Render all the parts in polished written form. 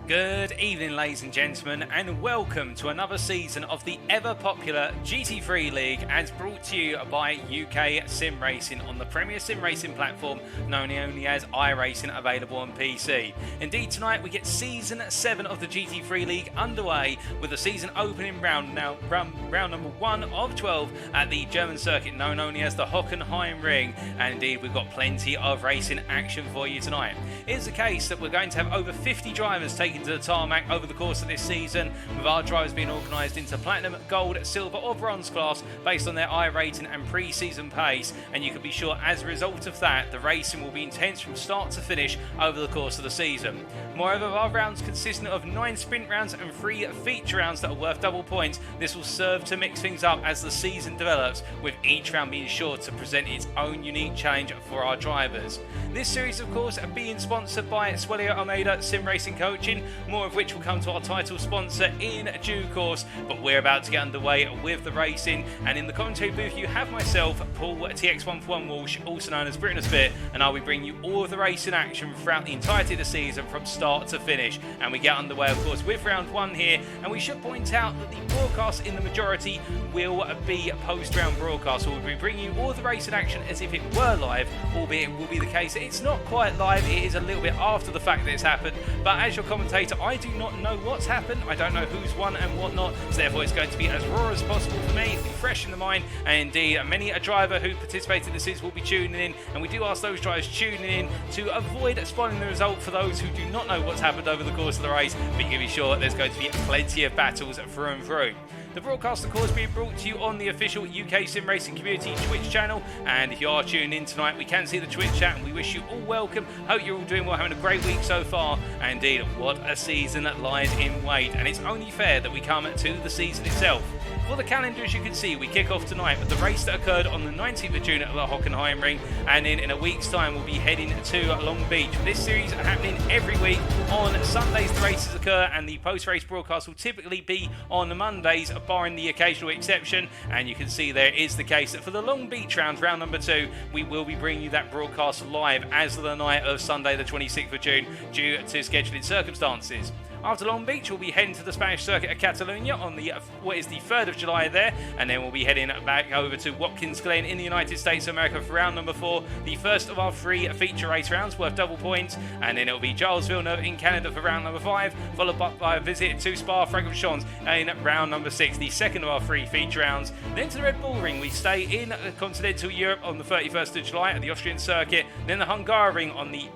Good evening, ladies and gentlemen, and welcome to another season of the ever-popular GT3 League, as brought to you by UK Sim Racing on the premier sim racing platform known only as iRacing, available on PC. Indeed, tonight we get Season 7 of the GT3 League underway with the season opening round, round number 1 of 12 at the German circuit known only as the Hockenheim ring, and indeed we've got plenty of racing action for you tonight. It is the case that we're going to have over 50 drivers taken to the tarmac over the course of this season, with our drivers being organised into platinum, gold, silver or bronze class based on their I rating and pre-season pace, and you can be sure as a result of that the racing will be intense from start to finish over the course of the season. Moreover, our rounds consisting of 9 sprint rounds and 3 feature rounds that are worth double points. This will serve to mix things up as the season develops, with each round being sure to present its own unique challenge for our drivers. This series, of course, being sponsored by Swelio Almeida Sim Racing Coaching, more of which will come to our title sponsor in due course, but we're about to get underway with the racing, and in the commentary booth you have myself, Paul TX141 Walsh, also known as Britain Spit, and I'll be bringing you all of the racing action throughout the entirety of the season from start to finish. And we get underway, of course, with round 1 here, and we should point out that the broadcast in the majority will be post-round broadcast, so we'll be bringing you all the racing action as if it were live, albeit it will be the case that it's not quite live, it is a little bit after the fact that it's happened. But as your commentator, I do not know what's happened, I don't know who's won and whatnot, so therefore it's going to be as raw as possible for me, be fresh in the mind, and indeed many a driver who participated in this season will be tuning in, and we do ask those drivers tuning in to avoid spoiling the result for those who do not know what's happened over the course of the race, but you can be sure there's going to be plenty of battles through and through. The broadcast, of course, being brought to you on the official UK Sim Racing Community Twitch channel, and if you are tuning in tonight, we can see the Twitch chat, and we wish you all welcome. Hope you're all doing well, having a great week so far, and indeed, what a season that lies in wait, and it's only fair that we come to the season itself. For the calendar, as you can see, we kick off tonight with the race that occurred on the 19th of June at the Hockenheim ring, and in a week's time we'll be heading to Long Beach. This series are happening every week. On Sundays the races occur, and the post-race broadcast will typically be on Mondays, barring the occasional exception, and you can see there is the case that for the Long Beach round number 2, we will be bringing you that broadcast live as of the night of Sunday the 26th of June due to scheduling circumstances. After Long Beach, we'll be heading to the Spanish circuit of Catalonia on the 3rd of July there, and then we'll be heading back over to Watkins Glen in the United States of America for round number 4, the first of our 3 feature race rounds worth double points, and then it'll be Charles Villeneuve in Canada for round number 5, followed by a visit to Spa-Francorchamps in round number 6, the second of our 3 feature rounds. Then to the Red Bull Ring, we stay in continental Europe on the 31st of July at the Austrian circuit, then the Hungary Ring on the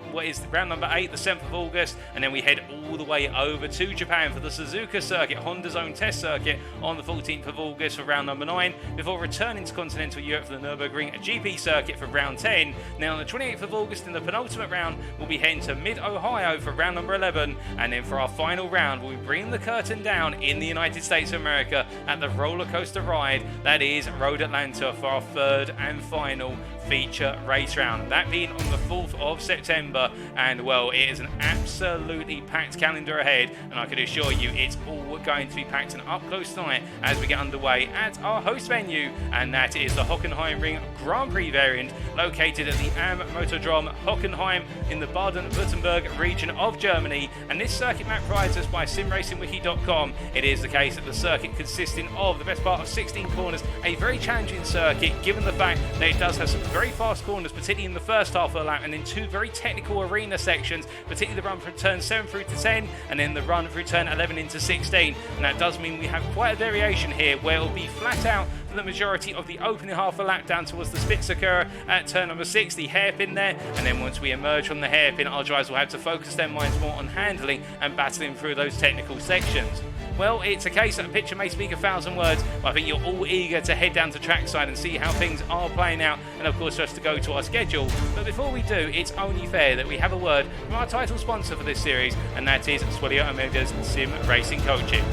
round number 8, the 7th of August, and then we head all the way over to Japan for the Suzuka circuit, Honda's own test circuit, on the 14th of August for round number 9, before returning to continental Europe for the Nürburgring GP circuit for round 10. Then on the 28th of August, in the penultimate round, we'll be heading to Mid-Ohio for round number 11, and then for our final round, we'll be bringing the curtain down in the United States of America at the roller coaster ride that is Road Atlanta for our 3rd and final feature race round, that being on the 4th of September. And well, it is an absolutely packed calendar ahead, and I can assure you it's all going to be packed and up close tonight as we get underway at our host venue, and that is the Hockenheim Ring Grand Prix variant, located at the Am Motordrome Hockenheim in the Baden-Württemberg region of Germany. And this circuit map provides us by simracingwiki.com. It is the case that the circuit, consisting of the best part of 16 corners, a very challenging circuit given the fact that it does have some very fast corners, particularly in the first half of the lap, and then 2 very technical arena sections, particularly the run from turn 7 through to 10, and then the run through turn 11 into 16. And that does mean we have quite a variation here, where it will be flat out for the majority of the opening half of the lap down towards the Spitzerkehre at turn number 6, the hairpin there, and then once we emerge from the hairpin, our drivers will have to focus their minds more on handling and battling through those technical sections. Well, it's a case that a picture may speak 1,000 words, but I think you're all eager to head down to trackside and see how things are playing out, and of course just to go to our schedule. But before we do, it's only fair that we have a word from our title sponsor for this series, and that is Swelio Almeida's Sim Racing Coaching.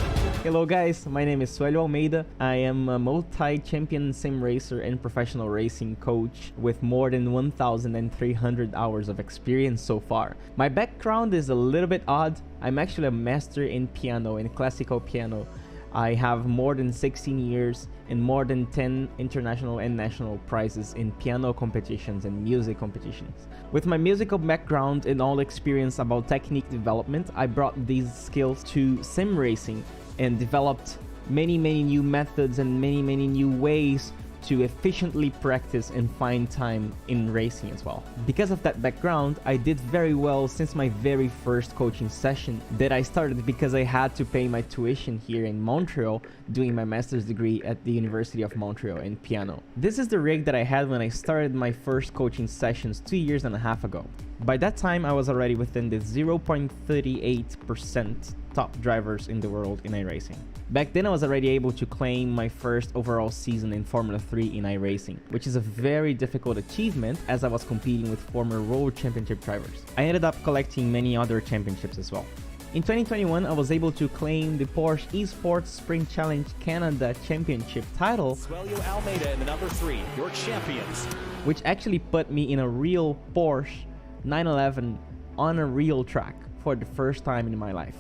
Hello guys, my name is Swelio Almeida. I am a multi-champion sim racer and professional racing coach with more than 1,300 hours of experience so far. My background is a little bit odd. I'm actually a master in piano, in classical piano. I have more than 16 years and more than 10 international and national prizes in piano competitions and music competitions. With my musical background and all experience about technique development, I brought these skills to sim racing and developed many new methods and many new ways to efficiently practice and find time in racing as well. Because of that background, I did very well since my very first coaching session that I started because I had to pay my tuition here in Montreal doing my master's degree at the University of Montreal in piano. This is the rig that I had when I started my first coaching sessions 2.5 years ago. By that time, I was already within the 0.38% top drivers in the world in iRacing. Back then, I was already able to claim my first overall season in Formula 3 in iRacing, which is a very difficult achievement as I was competing with former World Championship drivers. I ended up collecting many other championships as well. In 2021, I was able to claim the Porsche Esports Spring Challenge Canada Championship title, Suelio Almeida in the number 3, your champions, which actually put me in a real Porsche 911 on a real track for the first time in my life.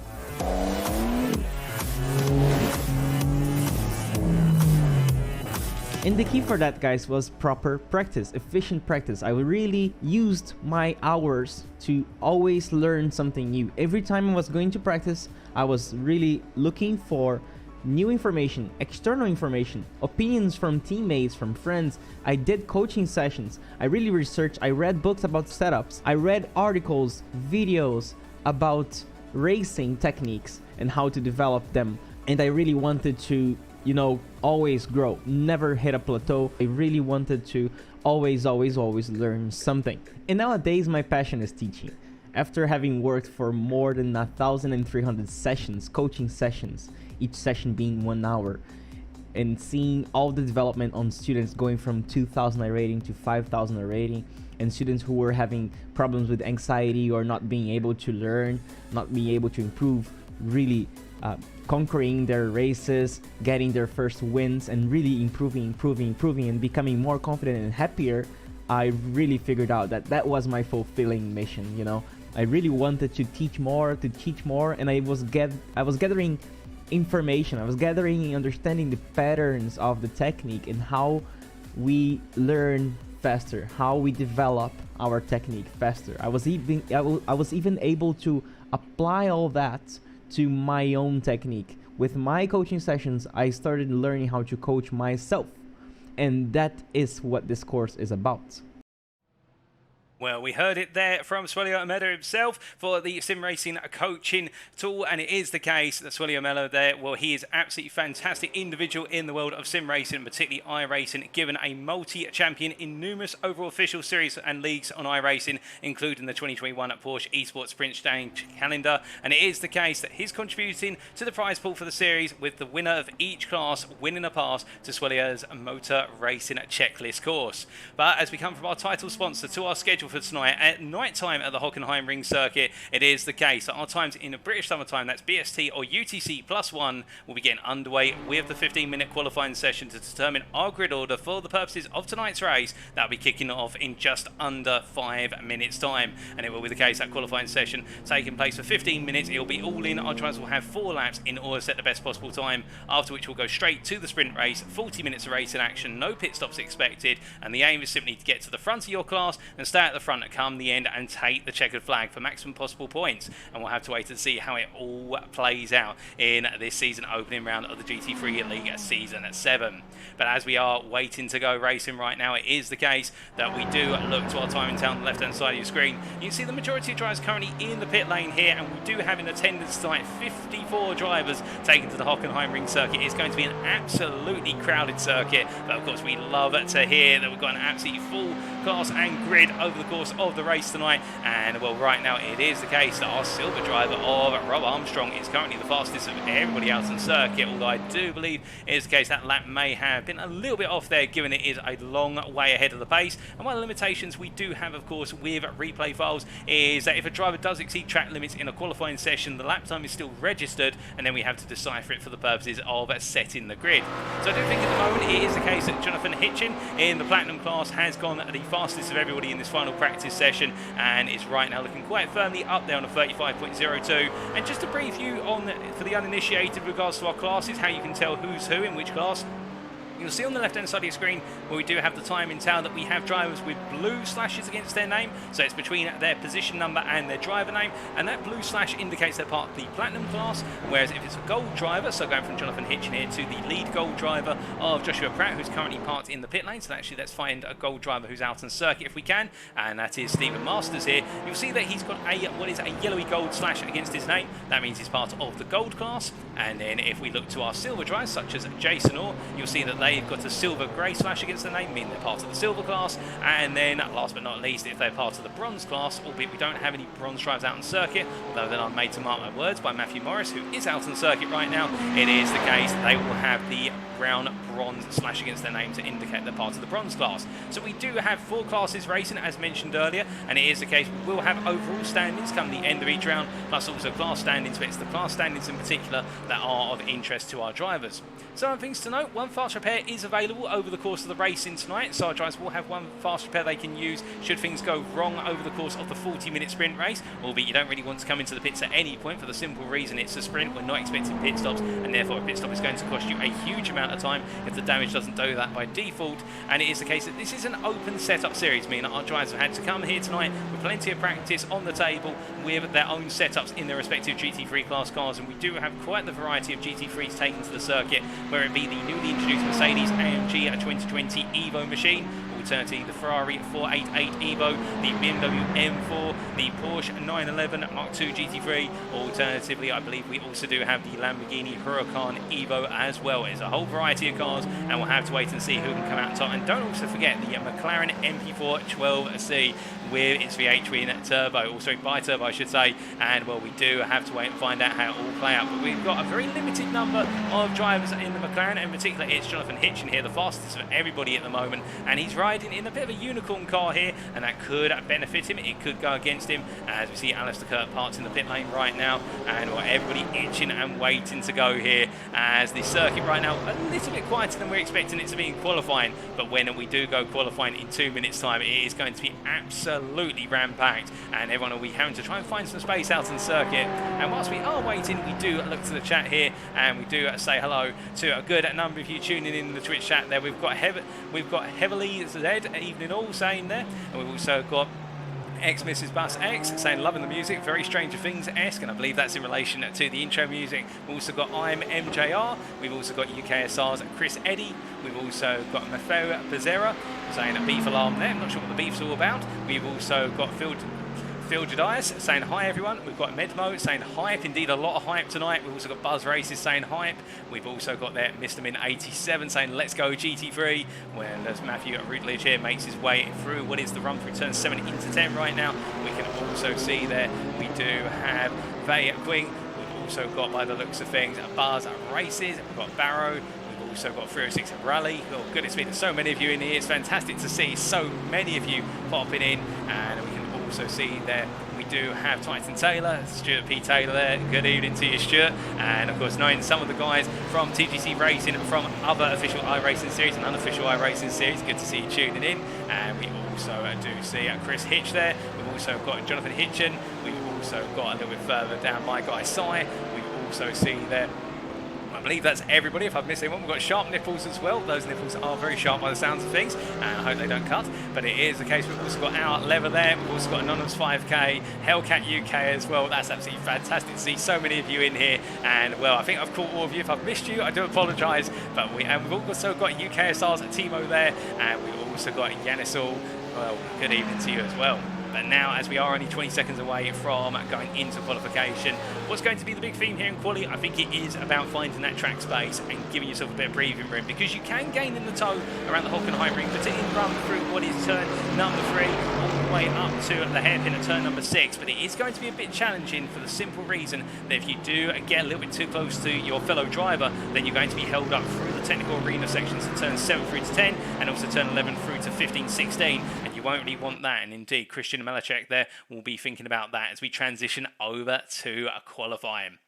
And the key for that, guys, was proper practice, efficient practice. I really used my hours to always learn something new. Every time I was going to practice, I was really looking for new information, external information, opinions from teammates, from friends. I did coaching sessions. I really researched. I read books about setups. I read articles, videos about racing techniques and how to develop them. And I really wanted to, always grow, never hit a plateau. I really wanted to always learn something. And nowadays, my passion is teaching. After having worked for more than 1,300 sessions, coaching sessions, each session being 1 hour, and seeing all the development on students going from 2,000 rating to 5,000 rating, and students who were having problems with anxiety or not being able to learn, not being able to improve, really conquering their races, getting their first wins, and really improving and becoming more confident and happier, I really figured out that was my fulfilling mission. I really wanted to teach more, and I was gathering information. I was gathering and understanding the patterns of the technique and how we learn faster, how we develop our technique faster. I was even able to apply all that to my own technique. With my coaching sessions, I started learning how to coach myself, and that is what this course is about. Well, we heard it there from Suelio Almeida himself for the sim racing coaching tool, and it is the case that Suelio Almeida there, well, he is absolutely fantastic individual in the world of sim racing, particularly iRacing, given a multi-champion in numerous overall official series and leagues on iRacing, including the 2021 Porsche Esports Sprint Challenge calendar, and it is the case that he's contributing to the prize pool for the series, with the winner of each class winning a pass to Suelio's motor racing checklist course. But as we come from our title sponsor to our schedule for tonight at night time at the Hockenheim ring circuit, it is the case that our times in the British summertime, that's BST or UTC +1, will be getting underway with the 15-minute qualifying session to determine our grid order for the purposes of tonight's race. That'll be kicking off in just under 5 minutes time, and it will be the case that qualifying session taking place for 15 minutes. It'll be all in. Our drivers will have 4 laps in order to set the best possible time, after which we'll go straight to the sprint race. 40 minutes of racing action, no pit stops expected, and the aim is simply to get to the front of your class and stay at the front come the end and take the checkered flag for maximum possible points. And we'll have to wait and see how it all plays out in this season opening round of the GT3 League Season 7. But as we are waiting to go racing right now, it is the case that we do look to our time in town on the left hand side of your screen. You can see the majority of drivers currently in the pit lane here, and we do have in attendance tonight 54 drivers taken to the Hockenheim ring circuit. It's going to be an absolutely crowded circuit, but of course we love to hear that we've got an absolutely full class and grid over the course of the race tonight. And well, right now it is the case that our silver driver of Rob Armstrong is currently the fastest of everybody else on the circuit, although I do believe it is the case that lap may have been a little bit off there, given it is a long way ahead of the pace. And one of the limitations we do have, of course, with replay files is that if a driver does exceed track limits in a qualifying session, the lap time is still registered, and then we have to decipher it for the purposes of setting the grid. So I do think at the moment it is the case that Jonathan Hitchin in the Platinum class has gone the fastest of everybody in this final practice session and is right now looking quite firmly up there on a 35.02. And just to brief you on, for the uninitiated, with regards to our classes, how you can tell who's who in which class. You'll see on the left-hand side of your screen where we do have the time in town that we have drivers with blue slashes against their name. So it's between their position number and their driver name. And that blue slash indicates they're part of the Platinum class. Whereas if it's a gold driver, so going from Jonathan Hitchin here to the lead gold driver of Joshua Pratt, who's currently parked in the pit lane. So actually, let's find a gold driver who's out on circuit if we can. And that is Stephen Masters here. You'll see that he's got what is a yellowy gold slash against his name. That means he's part of the gold class. And then if we look to our silver drivers, such as Jason Orr, you'll see that they've got a silver grey slash against the name, meaning they're part of the silver class. And then last but not least, if they're part of the bronze class, albeit we don't have any bronze drivers out on circuit, although then I'm made to mark my words by Matthew Morris, who is out on circuit right now, it is the case they will have the brown bronze slash against their name to indicate they're part of the bronze class. So we do have 4 classes racing, as mentioned earlier, and it is the case we will have overall standings come the end of each round, plus also class standings, but it's the class standings in particular that are of interest to our drivers. Some things to note: 1 fast repair is available over the course of the racing tonight, so our drivers will have 1 fast repair they can use should things go wrong over the course of the 40-minute sprint race, albeit you don't really want to come into the pits at any point for the simple reason it's a sprint. We're not expecting pit stops, and therefore a pit stop is going to cost you a huge amount of time if the damage doesn't do that by default. And it is the case that this is an open setup series, meaning our drivers have had to come here tonight with plenty of practice on the table with their own setups in their respective GT3 class cars, and we do have quite the variety of GT3s taken to the circuit, where it be the newly introduced Mercedes AMG 2020 Evo machine, alternatively the Ferrari 488 Evo, the BMW M4, the Porsche 911 Mark II GT3, alternatively I believe we also do have the Lamborghini Huracan Evo as well. It's a whole variety of cars, and we'll have to wait and see who can come out top. And don't also forget the McLaren MP4 12C with its V8 twin turbo, also bi-turbo I should say, and well, we do have to wait and find out how it all play out. But we've got a very limited number of drivers in the McLaren. In particular, it's Jonathan Hitchin here, the fastest of everybody at the moment, and he's riding in a bit of a unicorn car here, and that could benefit him, it could go against him, as we see Alistair Kurt parked in the pit lane right now, and well, everybody itching and waiting to go here, as the circuit right now a little bit quieter than we're expecting it to be in qualifying. But when we do go qualifying in 2 minutes time, it is going to be absolutely ram-packed, and everyone will be having to try and find some space out on the circuit. And whilst we are waiting, we do look to the chat here, and we do say hello to a good number of you tuning in the Twitch chat there. We've got Heavily Z, evening all, saying there, and we've also got Mrs. Bus X saying loving the music, very Stranger Things-esque, and I believe that's in relation to the intro music. We've also got I'm MJR, we've also got UKSR's Chris Eddy, we've also got Matteo Pizzera saying a beef alarm there, I'm not sure what the beef's all about. We've also got Phil Jedias saying hi everyone. We've got Medmo saying hype, indeed a lot of hype tonight. We've also got Buzz Races saying hype. We've also got there Mr. Min 87 saying let's go GT3, when as Matthew Routledge here makes his way through what is the run through turn 7 into 10 right now. We can also see there we do have Vey Quing. We've also got, by the looks of things, Buzz Races. We've got Barrow. Also got 306 Rally. Oh goodness me, there's so many of you in here. It's fantastic to see so many of you popping in, and we can also see there we do have Titan Taylor, Stuart P. Taylor there. Good evening to you, Stuart. And of course, knowing some of the guys from TGC Racing, from other official iRacing series and unofficial iRacing series, good to see you tuning in. And we also do see Chris Hitch there. We've also got Jonathan Hitchin. We've also got a little bit further down my guy Sai. We've also seen there, I believe that's everybody. If I've missed anyone, we've got sharp nipples as well. Those nipples are very sharp by the sounds of things, and I hope they don't cut. But it is the case. We've also got our Lever there. We've also got Anonymous 5K, Hellcat UK as well. That's absolutely fantastic to see so many of you in here. And well, I think I've caught all of you. If I've missed you, I do apologise. But we've also got UKSR's Timo there, and we've also got Yanis All. Well, good evening to you as well. But now, as we are only 20 seconds away from going into qualification, what's going to be the big theme here in quali? I think it is about finding that track space and giving yourself a bit of breathing room, because you can gain in the toe around the Hockenheim ring, particularly run through what is turn number 3 all the way up to the hairpin at turn number 6. But it is going to be a bit challenging for the simple reason that if you do get a little bit too close to your fellow driver, then you're going to be held up through the technical arena sections of turn 7 through to 10, and also turn 11 through to 15, 16, and you won't really want that. And indeed, Christian Malachek there will be thinking about that as we transition over to qualifying.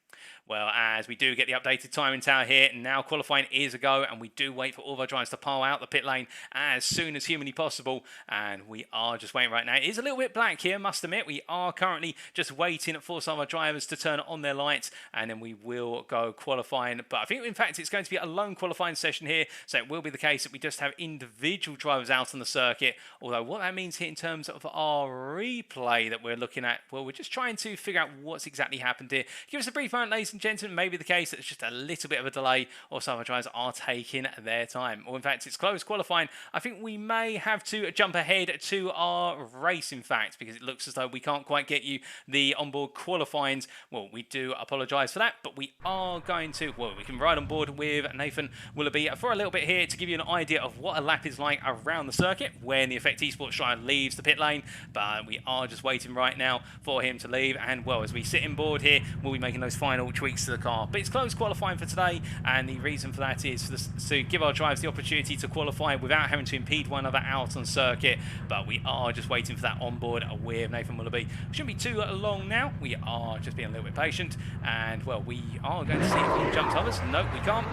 Well, as we do get the updated timing tower here, now qualifying is a go, and we do wait for all of our drivers to pile out the pit lane as soon as humanly possible, and we are just waiting right now. It is a little bit black here, must admit. We are currently just waiting for some of our drivers to turn on their lights, and then we will go qualifying. But I think, in fact, it's going to be a lone qualifying session here, so it will be the case that we just have individual drivers out on the circuit, although what that means here in terms of our replay that we're looking at, well, we're just trying to figure out what's exactly happened here. Give us a brief moment, ladies and gentlemen. Maybe the case that it's just a little bit of a delay, or some of our drivers are taking their time, or in fact it's close qualifying. I think we may have to jump ahead to our race, in fact, because it looks as though we can't quite get you the onboard qualifyings. Well, we do apologise for that, but we are going to, well, we can ride on board with Nathan Willoughby for a little bit here to give you an idea of what a lap is like around the circuit when the Effect Esports driver leaves the pit lane. But we are just waiting right now for him to leave, and well, as we sit in board here, we'll be making those final tweaks to the car. But it's close qualifying for today, and the reason for that is to give our drivers the opportunity to qualify without having to impede one another out on circuit. But we are just waiting for that onboard with Nathan Willoughby. Shouldn't be too long now. We are just being a little bit patient, and well, we are going to see if we can jump others. No, we can't.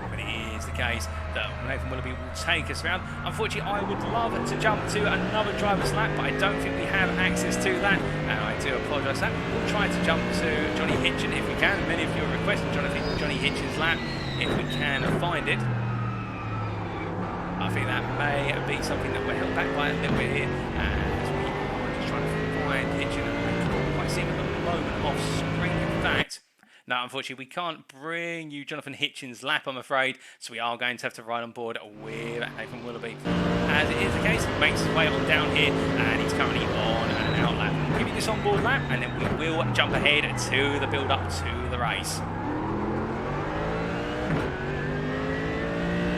But it is the case that Nathan Willoughby will take us around. Unfortunately, I would love to jump to another driver's lap, but I don't think we have access to that, and I do apologise for that. We'll try to jump to Johnny Hitchin if we can. Many of you are requesting Johnny Hitchin's lap if we can find it. I think that may be something that we're held back by a little bit here, as we are just trying to find Hitchin, and I can't quite see him at the moment off screen. In fact, no, unfortunately, we can't bring you Jonathan Hitchin's lap, I'm afraid, so we are going to have to ride on board with Nathan Willoughby. As it is the case, he makes his way on down here, and he's currently on an out lap. We'll give you this onboard lap, and then we will jump ahead to the build-up to the race.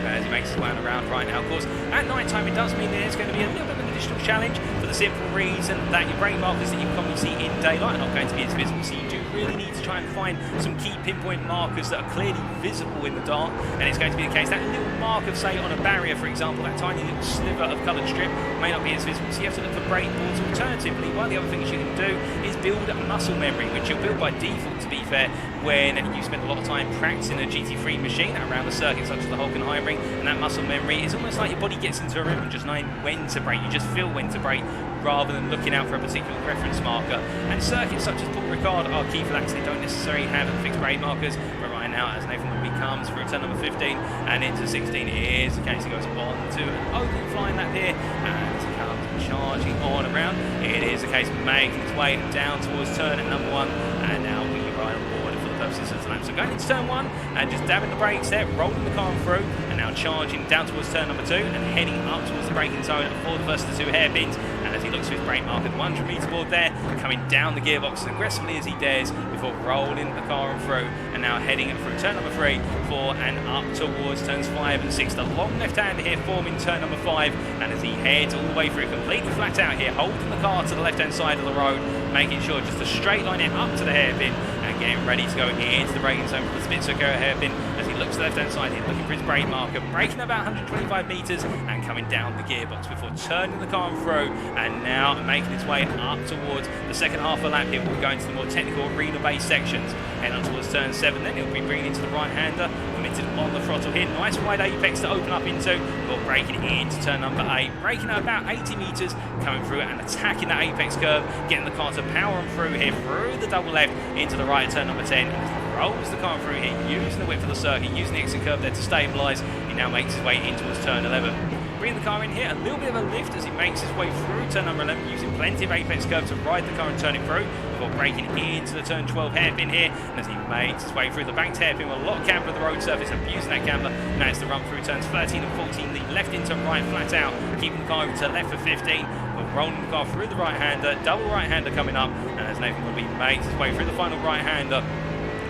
As he makes his way around right now, of course, at night time it does mean there's going to be a little bit of an additional challenge, for the simple reason that your brake markers that you commonly see in daylight are not going to be as visible, so you do really need to try and find some key pinpoint markers that are clearly visible in the dark. And it's going to be the case that little marker, say on a barrier for example, that tiny little sliver of coloured strip may not be as visible, so you have to look for brake boards. Alternatively, one of the other things you can do is build a muscle memory, which you'll build by default, to be fair, when you spend a lot of time practicing a GT3 machine around a circuit such as the Hockenheim ring. And that muscle memory is almost like your body gets into a rhythm and just knowing when to brake. You just feel when to brake rather than looking out for a particular reference marker. And circuits such as Paul Ricard are key for that, because they don't necessarily have fixed brake markers. But right now, as Nathan Willoughby comes through turn number 15 and into 16, is the case he goes on to an open flying lap here, and as he comes charging on around, it is the case of making his way down towards turn number 1, and now we ride on board for the purposes of the lap. So going into turn 1 and just dabbing the brakes there, rolling the car through, and now charging down towards turn number 2 and heading up towards the braking zone for the first of the 2 hairpins. And as he looks for his brake marker, the 100 metre board there, coming down the gearbox as aggressively as he dares before rolling the car through, and now heading through turn number 3, 4 and up towards turns 5 and 6. The long left hand here forming turn number 5, and as he heads all the way through completely flat out here, holding the car to the left hand side of the road, making sure just to straight line it up to the hairpin and getting ready to go into the braking zone for the Spitzer hairpin. As he looks to the left hand side here, looking for his brake marker, braking about 125 metres and coming down the gearbox before turning the car through, and now making his way up towards the second half of the lap here. We'll go into the more technical arena based sections, head on towards turn 7, then he'll be bringing into the right hander, committed on the throttle here, nice wide apex to open up into, before braking into turn number 8, braking at about 80 metres, coming through and attacking that apex curve, getting the car to power on through here, through the double left into the right turn number 10, and rolls the car through here, using the width of the circuit, using the exit curve there to stabilise. He now makes his way in towards turn 11. Bringing the car in here, a little bit of a lift as he makes his way through turn number 11, using plenty of apex curve to ride the car and turn it through, before braking into the turn 12 hairpin here. And as he makes his way through the banked hairpin with a lot of camber of the road surface, abusing that camber, managed to run through turns 13 and 14, the left into right flat out, keeping the car over to the left for 15, but rolling the car through the right hander, double right hander coming up, and as Nathan Willoughby makes his way through the final right hander,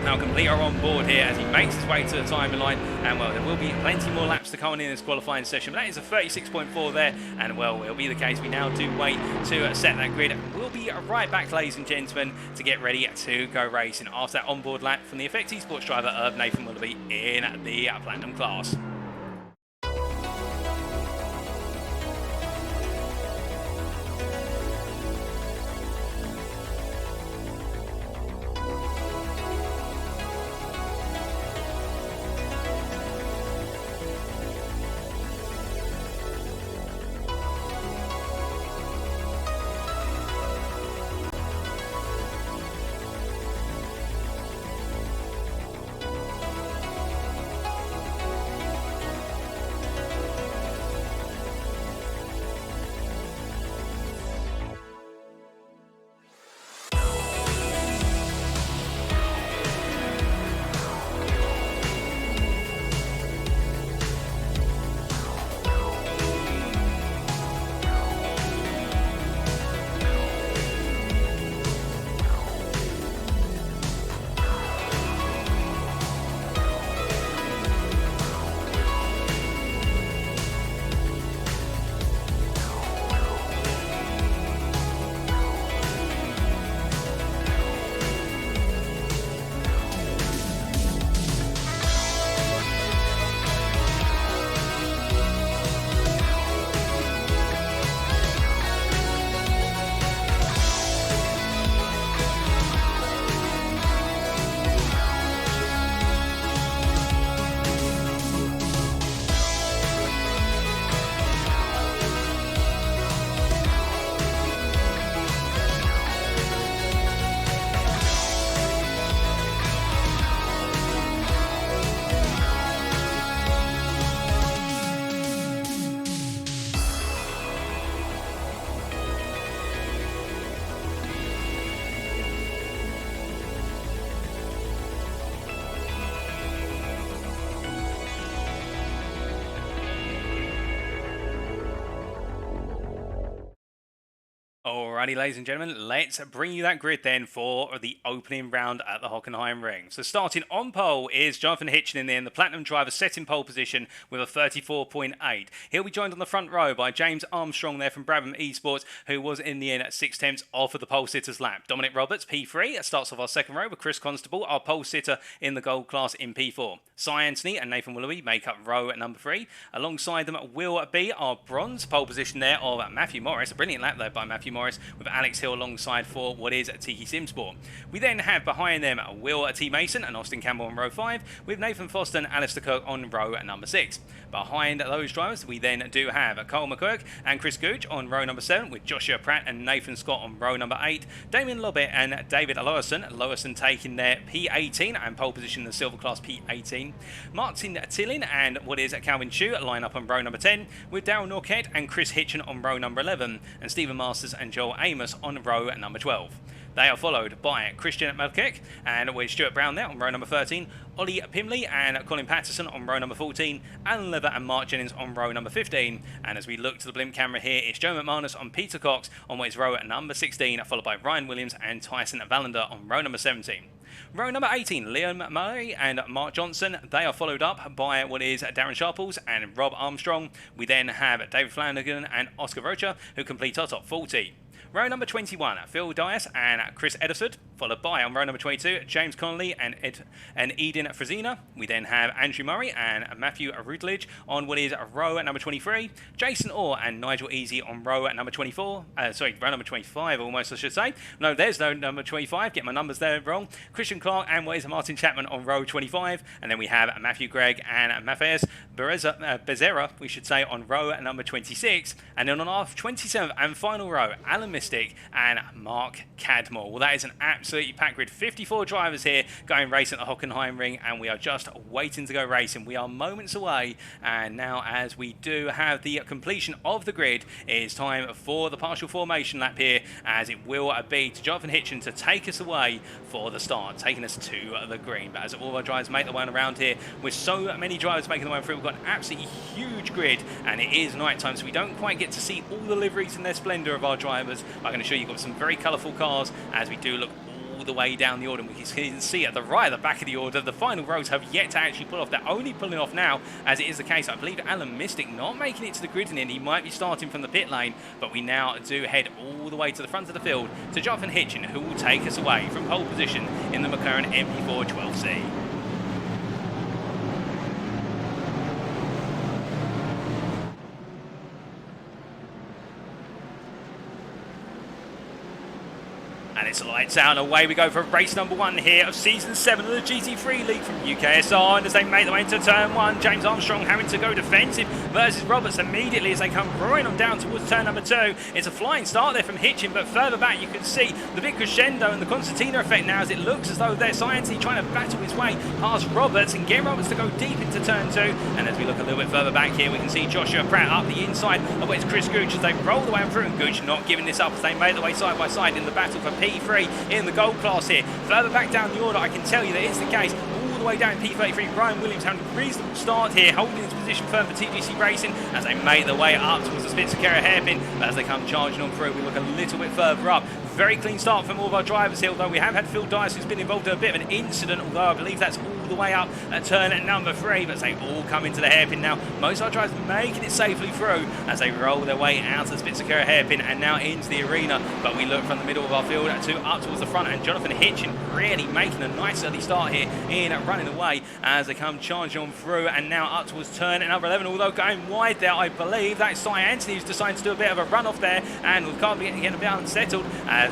now complete are on board here as he makes his way to the timing line, and well, there will be plenty more laps to come on in this qualifying session, but that is a 36.4 there, and well, it'll be the case we now do wait to set that grid. We'll be right back, ladies and gentlemen, to get ready to go racing after that onboard lap from the Effect Esports driver of Nathan Willoughby in the Platinum class. Alrighty, ladies and gentlemen, let's bring you that grid then for the opening round at the Hockenheim ring. So starting on pole is Jonathan Hitchin in the Platinum driver set in pole position with a 34.8. He'll be joined on the front row by James Armstrong there from Brabham Esports, who was in the end at 6/10 off of the pole sitter's lap. Dominic Roberts, P3, starts off our second row with Chris Constable, our pole sitter in the gold class in P4. Cy Anthony and Nathan Willoughby make up row at number 3. Alongside them will be our bronze pole position there of Matthew Morris. A brilliant lap there by Matthew Morris with Alex Hill alongside for what is Tiki Simsport. We then have behind them Will T. Mason and Austin Campbell on row 5 with Nathan Foster and Alistair Kirk on row at number 6. Behind those drivers we then do have Cole McCurk and Chris Gooch on row number 7 with Joshua Pratt and Nathan Scott on row number 8. Damien Lobbett and David Lowerson taking their P18 and pole position in the silver class P18. Martin Tillin and what is Calvin Chu line up on row number 10 with Darryl Norquette and Chris Hitchin on row number 11 and Stephen Masters and Joel Amos on row number 12. They are followed by Christian Malkek and with Stuart Brown there on row number 13, Ollie Pimley and Colin Patterson on row number 14, Alan Lever and Mark Jennings on row number 15. And as we look to the blimp camera here, it's Joe McManus on Peter Cox on what is row at number 16, followed by Ryan Williams and Tyson Valander on row number 17. Row number 18, Liam Murray and Mark Johnson. They are followed up by what is Darren Sharples and Rob Armstrong. We then have David Flanagan and Oscar Rocha, who complete our top 40. Row number 21, Phil Dias and Chris Edisford, followed by on row number 22, James Connolly and Eden Frazina. We then have Andrew Murray and Matthew Rutledge on what is row at number 23, Jason Orr and Nigel Easy on row at number 24, row number 25 almost I should say. No, there's no number 25, get my numbers there wrong. Christian Clark and what is Martin Chapman on row 25, and then we have Matthew Gregg and Matthias Bezerra, we should say, on row at number 26, and then on our 27th and final row, Alan Mystic and Mark Cadmore. Well, that is an absolutely packed grid. 54 drivers here going racing at the Hockenheim ring, and we are just waiting to go racing. We are moments away, and now as we do have the completion of the grid, it is time for the partial formation lap here, as it will be to Jonathan Hitchin to take us away for the start, taking us to the green. But as all our drivers make their way around here, with so many drivers making their way through, we've got an absolutely huge grid, and it is night time, so we don't quite get to see all the liveries and their splendour of our drivers. I can assure you, you've got some very colourful cars as we do look all the way down the order. We can see at the right, at the back of the order, the final rows have yet to actually pull off. They're only pulling off now, as it is the case. I believe Alan Mystic not making it to the grid in the end. He might be starting from the pit lane, but we now do head all the way to the front of the field to Jonathan Hitchin, who will take us away from pole position in the McLaren MP4 12C. And it's lights out and away we go for race number 1 here of season 7 of the GT3 League from UKSR. And as they make their way into turn 1, James Armstrong having to go defensive versus Roberts immediately as they come roaring on down towards turn number 2. It's a flying start there from Hitchin, but further back you can see the big crescendo and the concertina effect now, as it looks as though they're Science trying to battle his way past Roberts and get Roberts to go deep into turn 2. And as we look a little bit further back here, we can see Joshua Pratt up the inside of what is Chris Gooch as they roll the way through, and Gooch not giving this up as they make their way side by side in the battle for P3 in the gold class here. Further back down the order, I can tell you that it's the case. All the way down in P33, Ryan Williams having a reasonable start here, holding his position firm for TGC Racing as they make their way up towards the Spitzer-Carrera hairpin. But as they come charging on through, we look a little bit further up. Very clean start from all of our drivers here, although we have had Phil Dice who's been involved in a bit of an incident, although I believe that's all the way up at turn number 3, but they all come into the hairpin now. Most of our drivers making it safely through as they roll their way out of the Spitzer-Carrera hairpin and now into the arena. But we look from the middle of our field to up towards the front, and Jonathan Hitchin really making a nice early start here in running away as they come charging on through, and now up towards turn number 11, although going wide there, I believe that's Cy Anthony who's decided to do a bit of a run off there, and we can't be getting a bit unsettled.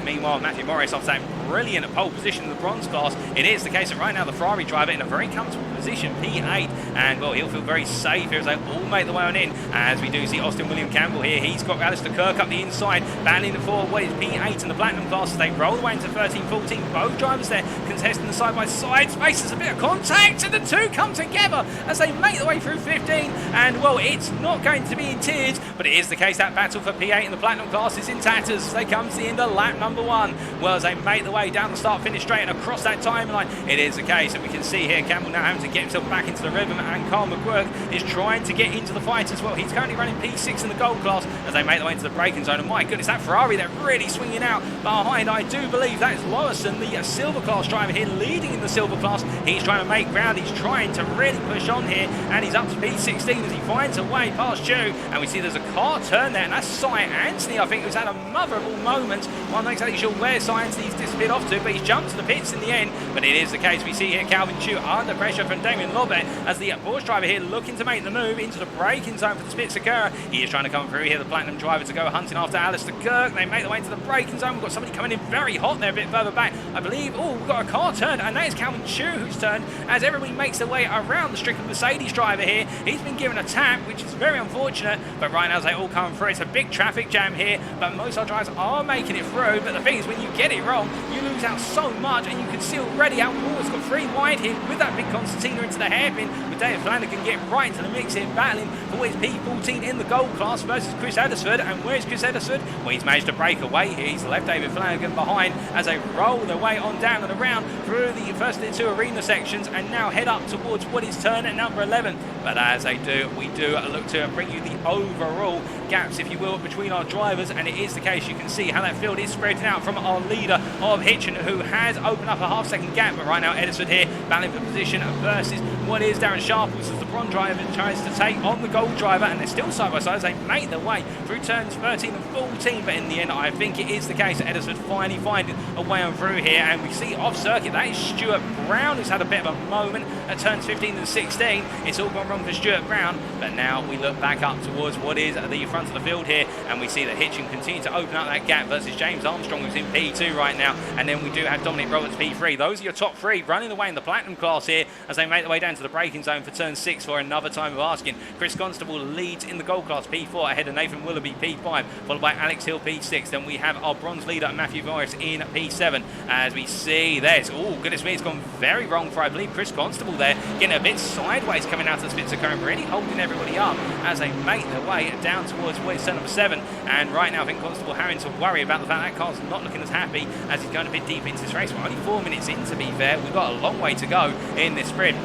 Meanwhile, Matthew Morris off that brilliant pole position in the bronze class. It is the case that right now the Ferrari driver in a very comfortable position, P8, and well, he'll feel very safe here as they all make the way on in, as we do see Austin William Campbell here. He's got Alistair Kirk up the inside, battling for what is P8 in the platinum class as they roll away into 13-14. Both drivers there contesting the side-by-side space. There's a bit of contact, and the two come together as they make their way through 15, and well, it's not going to be in tears, but it is the case that battle for P8 in the platinum class is in tatters as they come to the end of lap number 1. Well, as they make their way down the start-finish straight and across that timeline, it is the case that we can see here Campbell now having to get himself back into the rhythm, and Carl McGurk is trying to get into the fight as well. He's currently running P6 in the gold class as they make their way into the braking zone. And my goodness, that Ferrari, they're really swinging out behind. I do believe that is Lawson, the silver class driver here, leading in the silver class. He's trying to make ground. He's trying to really push on here, and he's up to P16 as he finds a way past Joe. And we see there's a car turn there, and that's Cy Anthony, I think, who's had a motherable moment. I'm not exactly sure where Cy Anthony's disappeared off to, but he's jumped to the pits in the end. But it is the case. We see here Calvin Chu under pressure from Damien Lobet as the Porsche driver here looking to make the move into the braking zone for the Spitz Sakura. He is trying to come through here, the Platinum driver, to go hunting after Alistair Kirk. They make their way into the braking zone. We've got somebody coming in very hot there a bit further back, I believe. Oh, we've got a car turned, and that is Calvin Chu who's turned as everybody makes their way around the stricken Mercedes driver here. He's been given a tap, which is very unfortunate, but right now as they all come through, it's a big traffic jam here, but most of our drivers are making it through. But the thing is, when you get it wrong, you lose out so much, and you can see already how Paul's got 3 wide here with that big Constantina into the hairpin, with David Flanagan getting right into the mix here, battling for his P14 in the gold class versus Chris Eddersford. And where's Chris Eddersford? Well, he's managed to break away here. He's left David Flanagan behind as they roll their way on down and around through the first 2 arena sections, and now head up towards what is turn at number 11. But as they do, we do look to bring you the overall gaps, if you will, between our drivers, and it is the case. You can see how that field is spreading out from our leader of Hitchin, who has opened up a half-second gap. But right now, Edison here battling for position versus what is Darren Sharples as the bronze driver tries to take on the gold driver, and they're still side by side as they make their way through turns 13 and 14. But in the end, I think it is the case that Edison finally finding a way on through here, and we see off circuit that is Stuart Brown, who's had a bit of a moment at turns 15 and 16. It's all gone wrong for Stuart Brown, but now we look back up towards what is the front of the field here, and we see that Hitchin continue to open up that gap versus James Armstrong, who's in P2 right now, and then we do have Dominic Roberts P3. Those are your top 3 running away in the Platinum class here as they make their way down to the braking zone for turn 6 for another time of asking. Chris Constable leads in the gold class P4 ahead of Nathan Willoughby P5, followed by Alex Hill P6. Then we have our bronze leader Matthew Morris in P7 as we see this. Oh goodness me, it's gone very wrong for, I believe, Chris Constable there, getting a bit sideways coming out of the Spitzer current, really holding everybody up as they make their way down towards what is turn number 7. And right now I think Constable having to worry about the fact that car's not looking as happy as he's going a bit deep into this race. We're only 4 minutes in, to be fair. We've got a long way to go in this sprint.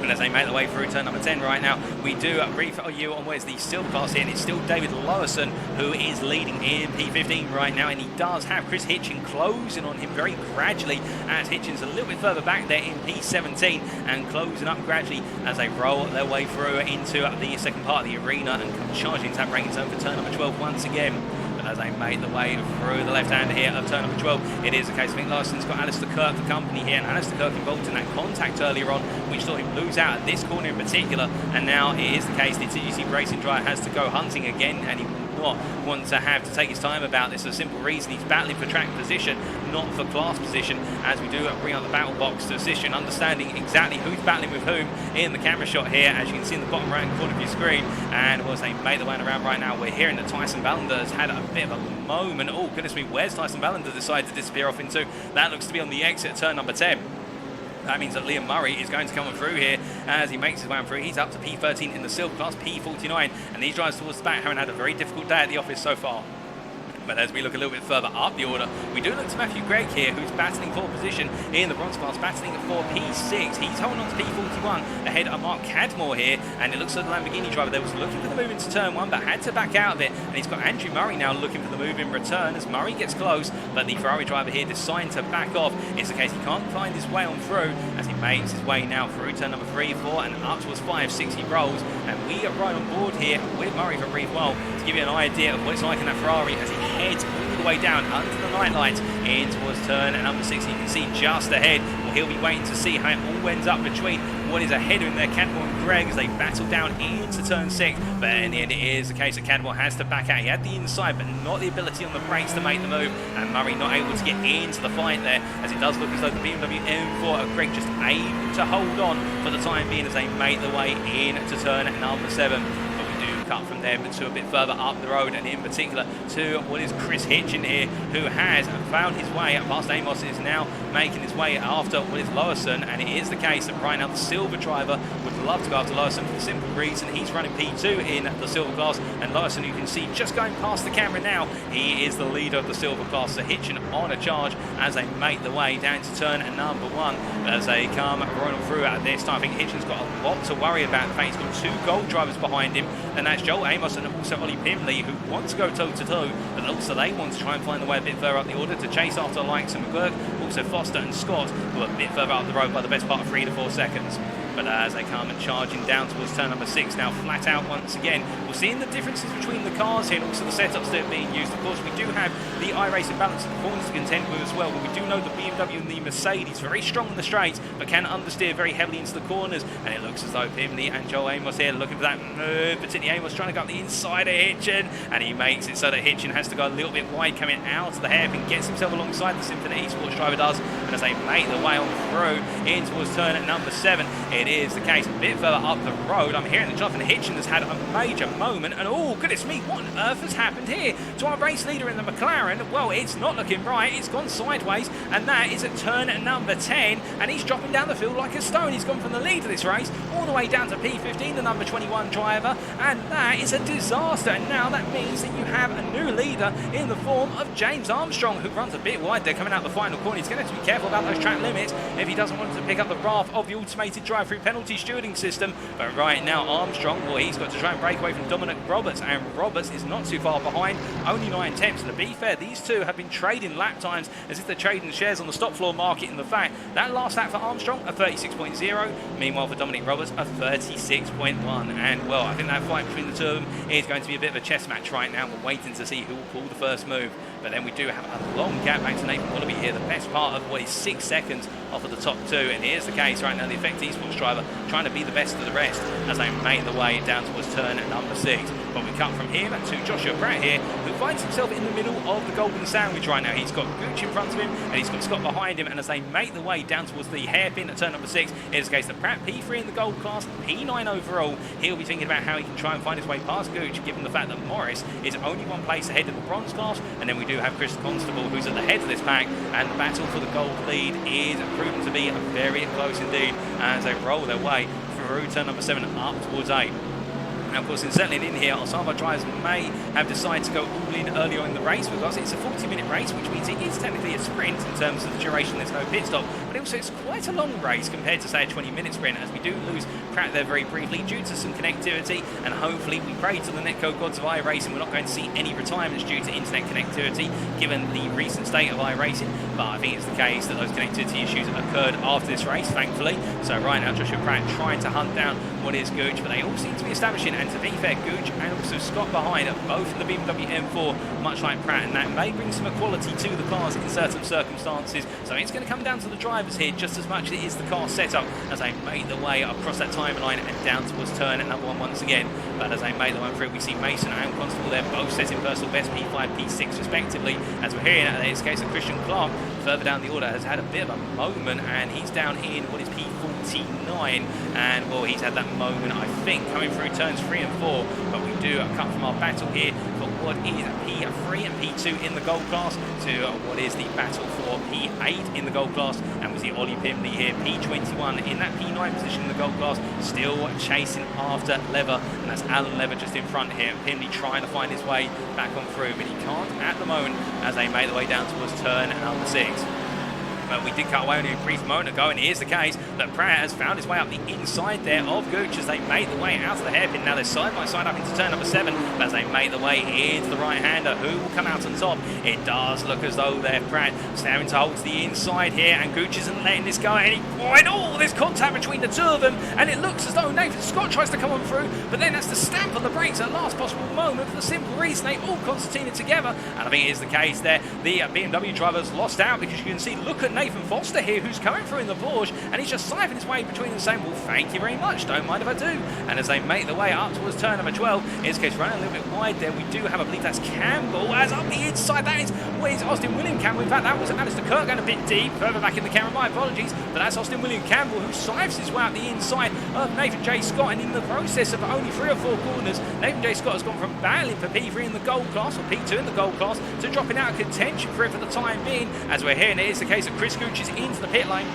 And as they make their way through turn number 10 right now, we do brief you on where's the silver class here, and it's still David Lowison who is leading in P15 right now, and he does have Chris Hitchin closing on him very gradually as Hitchin's a little bit further back there in P17 and closing up gradually as they roll their way through into the second part of the arena and come charging into that braking zone for turn number 12 once again. As they make the way through the left-hander here of turn number 12, it is the case. I think Larson's got Alistair Kirk for company here, and Alistair Kirk involved in that contact earlier on, which saw him lose out at this corner in particular. And now it is the case the TGC Racing driver has to go hunting again, and he will not want to have to take his time about this. For a simple reason, he's battling for track position, not for class position, as we do bring up the battle box to assist you in understanding exactly who's battling with whom in the camera shot here, as you can see in the bottom right corner of your screen. And as they make the way around right now, we're hearing that Tyson Ballender has had a bit of a moment. Oh goodness me, where's Tyson Ballender decided to disappear off into? That looks to be on the exit at turn number 10. That means that Liam Murray is going to come through here as he makes his way on through. He's up to P13 in the silver class, P49, and these drives towards the back haven't had a very difficult day at the office so far. But as we look a little bit further up the order, we do look to Matthew Gregg here, who's battling for position in the bronze class, battling for P6. He's holding on to P41 ahead of Mark Cadmore here, and it looks like the Lamborghini driver there was looking for the move into turn 1, but had to back out of it. And he's got Andrew Murray now looking for the move in return as Murray gets close, but the Ferrari driver here deciding to back off. It's the case he can't find his way on through as he makes his way now through turn number 3, 4, and up towards 5, 6 he rolls. And we are right on board here with Murray from Reeve Well to give you an idea of what it's like in that Ferrari as he heads all the way down under the night lights in towards turn number 6. You can see just ahead. Well, he'll be waiting to see how it all ends up between what is ahead of him there, Cadmore and Gregg, as they battle down into turn 6. But in the end, it is the case that Cadmore has to back out. He had the inside, but not the ability on the brakes to make the move. And Murray not able to get into the fight there, as it does look as though the BMW M4 of Gregg just able to hold on for the time being as they make their way into turn number 7. cut from them to a bit further up the road, and in particular to what is Chris Hitchin here, who has found his way past Amos, is now making his way after what is Lawson. And it is the case that right now the silver driver would love to go after Lawson for the simple reason he's running P2 in the silver class, and Lawson, you can see just going past the camera now, he is the leader of the silver class. So Hitchin on a charge as they make the way down to turn number 1 as they come rolling through at this time. I think Hitchin's got a lot to worry about. In fact, he's got 2 gold drivers behind him, and that's Joel Amos and also Ollie Pimley, who want to go toe-to-toe, but also they want to try and find the way a bit further up the order to chase after the likes of McGurk, also Foster and Scott, who are a bit further up the road by the best part of 3 to 4 seconds. But as they come and charging down towards turn number 6, now flat out once again, we're seeing the differences between the cars here and also the setups that are being used. Of course, we do have the iRacing balance of performance to contend with as well, but we do know the BMW and the Mercedes very strong in the straights, but can understeer very heavily into the corners. And it looks as though Pimley and Joel Amos here looking for that move, particularly Amos trying to go up the inside of Hitchin, and he makes it so that Hitchin has to go a little bit wide coming out of the hairpin, gets himself alongside the Symphony Esports driver does, and as they make their way on through in towards turn at number 7, it is the case a bit further up the road. I'm hearing that Jonathan Hitchin has had a major moment, and oh goodness me, what on earth has happened here to our race leader in the McLaren? Well, it's not looking right, it's gone sideways, and that is at turn number 10, and he's dropping down the field like a stone. He's gone from the lead of this race all the way down to P15, the number 21 driver, and that is a disaster. And now that means that you have a new leader in the form of James Armstrong, who runs a bit wide there coming out the final corner. He's going to have to be careful about those track limits if he doesn't want to pick up the wrath of the automated drive-through penalty stewarding system. But right now Armstrong, well, he's got to try and break away from Dominic Roberts, and Roberts is not too far behind, only 9 tenths. And to be fair, these two have been trading lap times as if they're trading shares on the stop floor market, in the fact that last lap for Armstrong a 36.0, meanwhile for Dominic Roberts a 36.1. And well, I think that fight between the two of them is going to be a bit of a chess match right now. We're waiting to see who will pull the first move. But then we do have a long gap back to Nathan Wallaby here, the best part of what is 6 seconds off of the top 2, and here's the case right now, the Effect Esports driver trying to be the best of the rest as they make the way down towards turn at number 6. But we cut from him to Joshua Pratt here, who finds himself in the middle of the golden sandwich right now. He's got Gooch in front of him and he's got Scott behind him, and as they make the way down towards the hairpin at turn number 6, here's the case that Pratt P3 in the gold class, P9 overall. He'll be thinking about how he can try and find his way past Gooch, given the fact that Morris is only 1 place ahead of the bronze class, and then we do have Chris Constable, who's at the head of this pack, and the battle for the gold lead is proven to be very close indeed as they roll their way through turn number 7 up towards 8. Now, of course, in settling in here, some of our drivers may have decided to go all in earlier in the race, because it's a 40-minute race, which means it is technically a sprint in terms of the duration. There's no pit stop, but also it's quite a long race compared to, say, a 20-minute sprint, as we do lose Pratt there very briefly due to some connectivity, and hopefully we pray to the netcode gods of iRacing we're not going to see any retirements due to internet connectivity, given the recent state of iRacing. But I think it's the case that those connectivity issues occurred after this race, thankfully. So right now, Joshua Pratt trying to hunt down what is Gooch, but they all seem to be establishing, and to be fair, Gooch and also Scott behind are both in the BMW M4, much like Pratt, and that may bring some equality to the cars in certain circumstances. So it's going to come down to the drivers here just as much as it is the car setup, as they make their way across that timeline and down towards turn at number 1 once again. But as they make their way through, we see Mason and Constable there both setting personal best P5, P6 respectively. As we're hearing in this case of Christian Clark further down the order has had a bit of a moment, and he's down in what is P49, and well, he's had that moment, I think, coming through turns 3 and 4. But we do cut from our battle here for what is P3 and P2 in the gold class to what is the battle for P8 in the gold class, and we see Ollie Pimley here, P21 in that P9 position in the gold class, still chasing after Lever, and that's Alan Lever just in front here. Pimley trying to find his way back on through, but he can't at the moment as they make their way down towards turn number 6. But we did cut away only a brief moment ago, and here's the case that Pratt has found his way up the inside there of Gooch as they make the way out of the hairpin. Now they're side by side up into turn number 7, but as they make the way into the right-hander, who will come out on top? It does look as though they're Pratt having to hold to the inside here, and Gooch isn't letting this go at any point. Oh, there's contact between the two of them, and it looks as though Nathan Scott tries to come on through, but then has to stamp on the brakes at the last possible moment for the simple reason they all concertina together. And I think it is the case there. The BMW drivers lost out, because you can see, look at Nathan Foster here, who's coming through in the Porsche, and he's just siphoning his way between them, saying, well, thank you very much, don't mind if I do. And as they make their way up towards turn number 12, in this case, running a little bit wide there, we do have, I believe that's Campbell, as up the inside, that is Austin William Campbell. In fact, that was Alistair Kirk going a bit deep, further back in the camera, my apologies, but that's Austin William Campbell, who siphons his way up the inside of Nathan J. Scott, and in the process of only 3 or 4 corners, Nathan J. Scott has gone from battling for P3 in the gold class, or P2 in the gold class, to dropping out of contention for it for the time being. As we're hearing, it is the case that Chris Gooch is into the pit lane.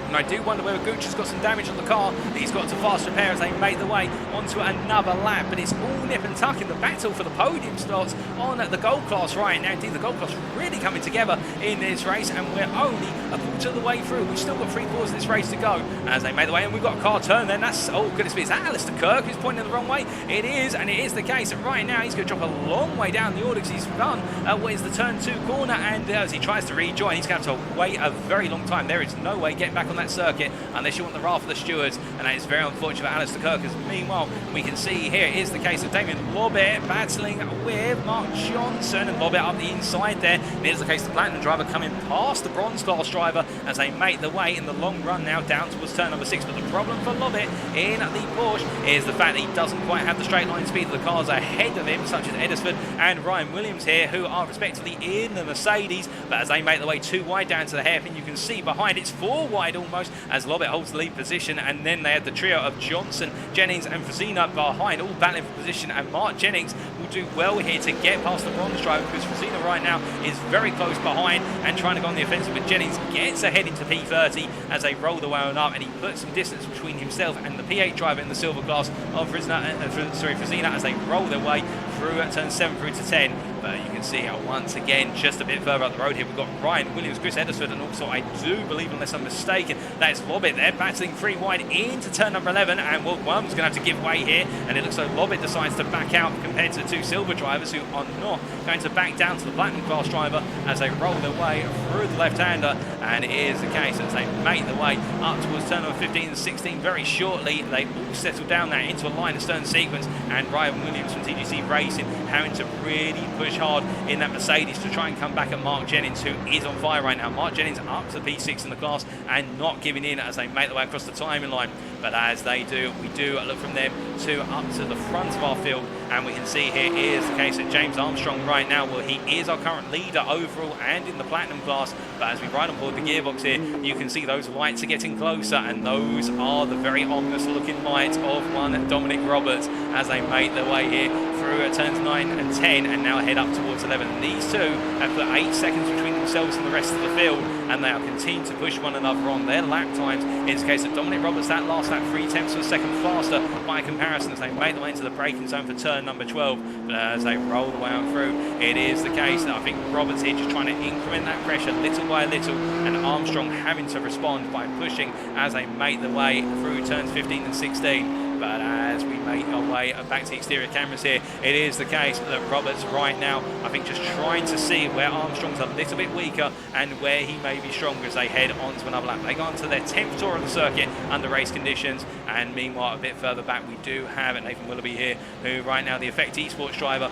And I do wonder whether Gooch has got some damage on the car that he's got to fast repair as they make their way onto another lap. But it's all nip and tuck in the battle for the podium slots on the gold class right now. Indeed, the gold class really coming together in this race, and we're only a quarter of the way through. We've still got 3/4 of this race to go as they make their way, and we've got a car turn then. That's, oh goodness me, is that Alistair Kirk who's pointing the wrong way? It is, and it is the case that right now he's going to drop a long way down the order because he's run where's the turn 2 corner, and as he tries to rejoin, he's going to have to wait a very long time. There is no way getting back on that circuit unless you want the wrath of the stewards, and that is very unfortunate for Alistair Kirk, as meanwhile we can see here is the case of Damien Lobbett battling with Mark Johnson, and Lobbett up the inside there. And it is the case of the Platinum driver coming past the Bronze class driver as they make their way in the long run now down towards turn number 6. But the problem for Lobbett in the Porsche is the fact that he doesn't quite have the straight line speed of the cars ahead of him, such as Eddersford and Ryan Williams here, who are respectively in the Mercedes. But as they make their way 2 wide down to the hairpin, you can see behind it's 4 wide almost as Lobbett holds the lead position, and then they had the trio of Johnson, Jennings and Frazina behind, all battling for position, and Mark Jennings will do well here to get past the Bronze driver, because Frazina right now is very close behind and trying to go on the offensive, but Jennings gets ahead into P30 as they roll the way on up, and he puts some distance between himself and the P8 driver in the silver class of Frazina as they roll their way through turn 7 through to 10. But you can see once again, just a bit further up the road here, we've got Ryan Williams, Chris Eddersford, and also I do believe, unless I'm mistaken, that's Lobbett there, battling 3 wide into turn number 11, and Will Worm's going to have to give way here, and it looks like Lobbett decides to back out compared to the 2 silver drivers, who are not going to back down to the Platinum class driver as they roll their way through the left-hander. And it is the case as they make their way up towards turn number 15 and 16 very shortly. They all settle down there into a line of stern sequence, and Ryan Williams from TGC Racing having to really push hard in that Mercedes to try and come back at Mark Jennings, who is on fire right now. Mark Jennings up to P6 in the class and not giving in as they make their way across the timing line. But as they do, we do look from them to up to the front of our field, and we can see here is the case that James Armstrong right now, well, he is our current leader overall and in the Platinum class. But as we ride on board the gearbox here, you can see those lights are getting closer, and those are the very ominous looking lights of one Dominic Roberts as they make their way here through turns 9 and 10 and now head up towards 11. And these two have put 8 seconds between themselves and the rest of the field, and they are continuing to push one another on their lap times. It's the case that Dominic Roberts, that last lap 3/10 of a second faster by comparison as they make their way into the braking zone for turn number 12. But as they roll the way on through, it is the case that I think Roberts here just trying to increment that pressure little by little, and Armstrong having to respond by pushing as they make their way through turns 15 and 16. But as we make our way back to the exterior cameras here, it is the case that Roberts right now, I think, just trying to see where Armstrong's a little bit weaker and where he may be stronger as they head on to another lap. They go on to their 10th tour of the circuit under race conditions, and meanwhile, a bit further back, we do have Nathan Willoughby here, who right now, the Effect Esports driver,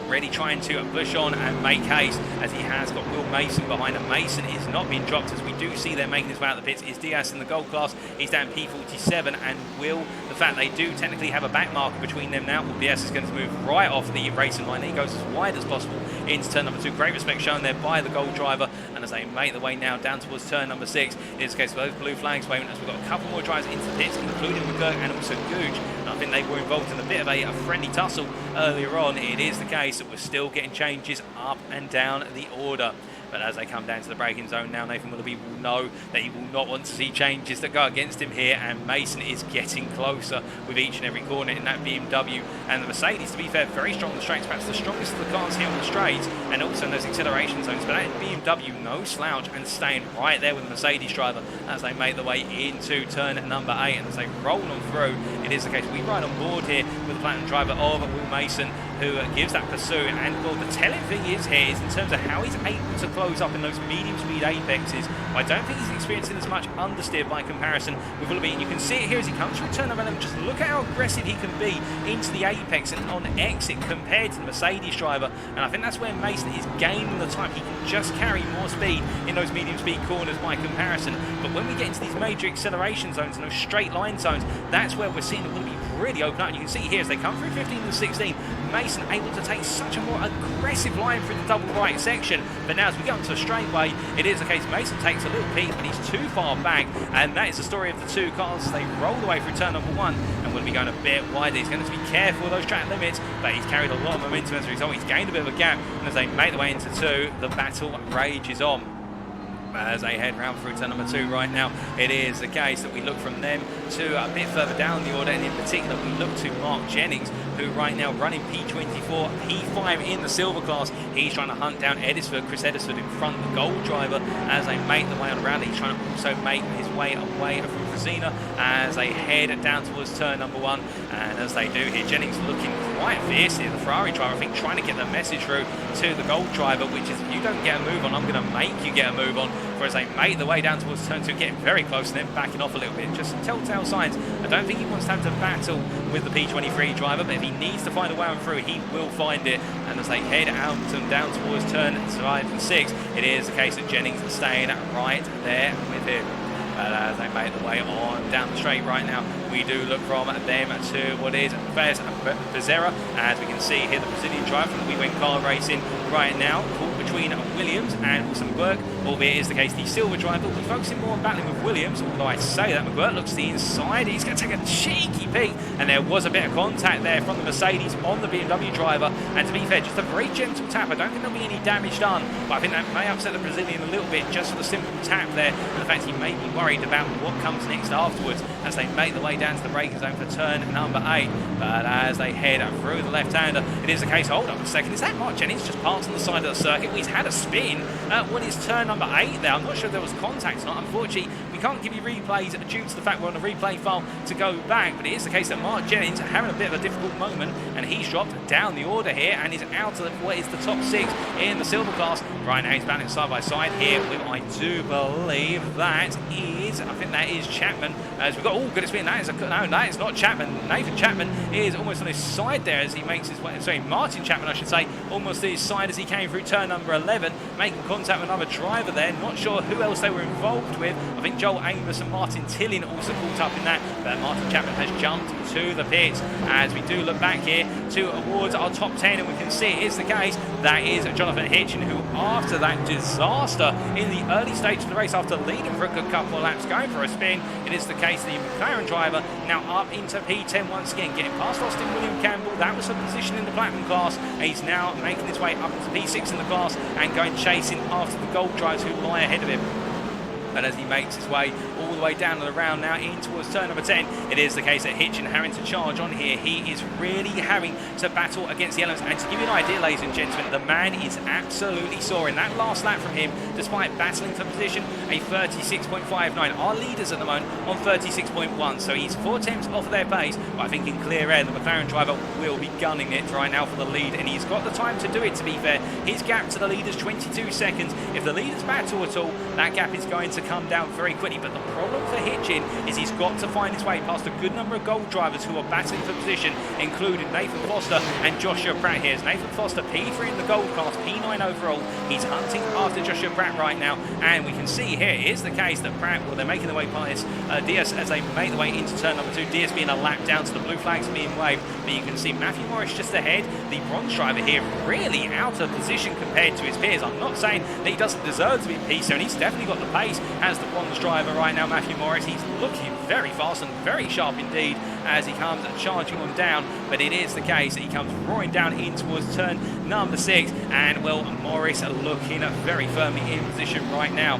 really trying to push on and make haste as he has got Will Mason behind him. Mason is not being dropped as we do see they're making his way out of the pits. Is Diaz in the gold class? He's down P47, and Will, the fact they do technically have a back marker between them now, well, Diaz is going to move right off the racing line. He goes as wide as possible into turn number 2. Great respect shown there by the gold driver, and as they make their way now down towards turn number 6, in this case, those blue flags waving as we've got a couple more drivers into the pits, including McGurk and also Gooch. And I think they were involved in a bit of a friendly tussle earlier on. It is the case that we're still getting changes up and down the order. But as they come down to the braking zone now, Nathan Willoughby will know that he will not want to see changes that go against him here, and Mason is getting closer with each and every corner in that BMW. And the Mercedes, to be fair, very strong on the straights, perhaps the strongest of the cars here on the straights, and also in those acceleration zones. But that BMW, no slouch, and staying right there with the Mercedes driver as they make their way into turn number 8. And as they roll on through, it is the case we ride on board here with the Platinum driver of Will Mason, who gives that pursuit. And well, the telling thing is here is in terms of how he's able to close up in those medium speed apexes, I don't think he's experiencing as much understeer by comparison with Willoughby. And you can see it here as he comes through turn number 11. Just look at how aggressive he can be into the apex and on exit compared to the Mercedes driver. And I think that's where Mason is gaining the time. He can just carry more speed in those medium speed corners by comparison. But when we get into these major acceleration zones and those straight line zones, that's where we're seeing Willoughby really open up. And you can see here as they come through 15 and 16, Mason able to take such a more aggressive line through the double right section. But now as we get onto a straightaway, it is the case Mason takes a little peek, but he's too far back. And that is the story of the two cars as they roll away through turn number 1. And will be going a bit wider. He's going to be careful with those track limits, but he's carried a lot of momentum as a result. He's gained a bit of a gap. And as they make their way into 2, the battle rages on. As they head round through turn number 2 right now, it is the case that we look from them to a bit further down the order, and in particular we look to Mark Jennings, who right now running P24, P5 in the silver class. He's trying to hunt down Edisford, Chris Edisford in front of the gold driver as they make their way on around. He's trying to also make his way away from Fresina as they head down towards turn number 1. And as they do here, Jennings looking quite fiercely, the Ferrari driver, I think, trying to get the message through to the gold driver, which is, if you don't get a move on, I'm going to make you get a move on. Whereas they make their way down towards turn 2, getting very close and then backing off a little bit. Just some telltale signs. I don't think he wants to have to battle with the P23 driver, but if he needs to find a way on through, he will find it. And as they head out and down towards turn 5 and 6, it is the case that Jennings is staying right there with him. But as they make their way on down the straight right now, we do look from them to what is Fez Becerra. As we can see here, the Brazilian driver from the We Win Car Racing right now, caught between Williams and Wilson McGuirk, albeit is the case the silver driver will be focusing more on battling with Williams, although I say that McGuirk looks to the inside. He's going to take a cheeky peek, and there was a bit of contact there from the Mercedes on the BMW driver. And to be fair, just a very gentle tap. I don't think there'll be any damage done, but I think that may upset the Brazilian a little bit just for the simple tap there, and the fact he may be worried about what comes next afterwards as they make their way down to the braking zone for turn number 8. But as they head through the left-hander, it is the case, hold up a second, is that Mark Jennings just parked on the side of the circuit? Well, he's had a spin at what is turn number 8 there. I'm not sure if there was contact or not. Unfortunately, we can't give you replays due to the fact we're on a replay file to go back, but it is the case that Mark Jennings having a bit of a difficult moment, and he's dropped down the order here and is out of what is the top 6 in the silver class. Right now he's battling side by side here with, I do believe that is, I think that is Chapman. As we've got, oh, good spin, that is no, that is not Chapman. Nathan Chapman is almost on his side there as he makes his way, sorry, Martin Chapman I should say, almost to his side as he came through turn number 11, making contact with another driver there. Not sure who else they were involved with. I think Joel Amos and Martin Tillin also caught up in that, but Martin Chapman has jumped to the pits. As we do look back here towards our top 10, and we can see it is the case that is Jonathan Hitchin, who after that disaster in the early stage of the race, after leading for a good couple of laps, going for a spin, it is the case the McLaren driver now up into P10 once again, getting past Austin William Campbell. That was a position in the platinum class. He's now making his way up into P6 in the class and going chasing after the gold drivers who lie ahead of him. But as he makes his way all the way down the round now in towards turn number 10, it is the case that Hitchin having to charge on here. He is really having to battle against the elements. And to give you an idea, ladies and gentlemen, the man is absolutely soaring. That last lap from him, despite battling for position, a 36.59. Our leaders at the moment on 36.1. So he's 4 tenths off their pace. But I think in clear air, the McLaren driver will be gunning it right now for the lead. And he's got the time to do it, to be fair. His gap to the leaders, 22 seconds. If the leaders battle at all, that gap is going to come down very quickly. But the problem for Hitchin is he's got to find his way past a good number of gold drivers who are battling for position, including Nathan Foster and Joshua Pratt here. As Nathan Foster, P3 in the gold class, P9 overall. He's hunting after Joshua Pratt right now, and we can see here is the case that Pratt, well, they're making their way past Diaz as they make their way into turn number 2. Diaz being a lap down to the blue flags being waved, but you can see Matthew Morris just ahead. The bronze driver here really out of position compared to his peers. I'm not saying that he doesn't deserve to be P7, and he's definitely got the pace as the bronze driver right now, Matthew Morris. He's looking very fast and very sharp indeed as he comes charging on down, but it is the case that he comes roaring down in towards turn number 6, and well, Morris looking very firmly in position right now.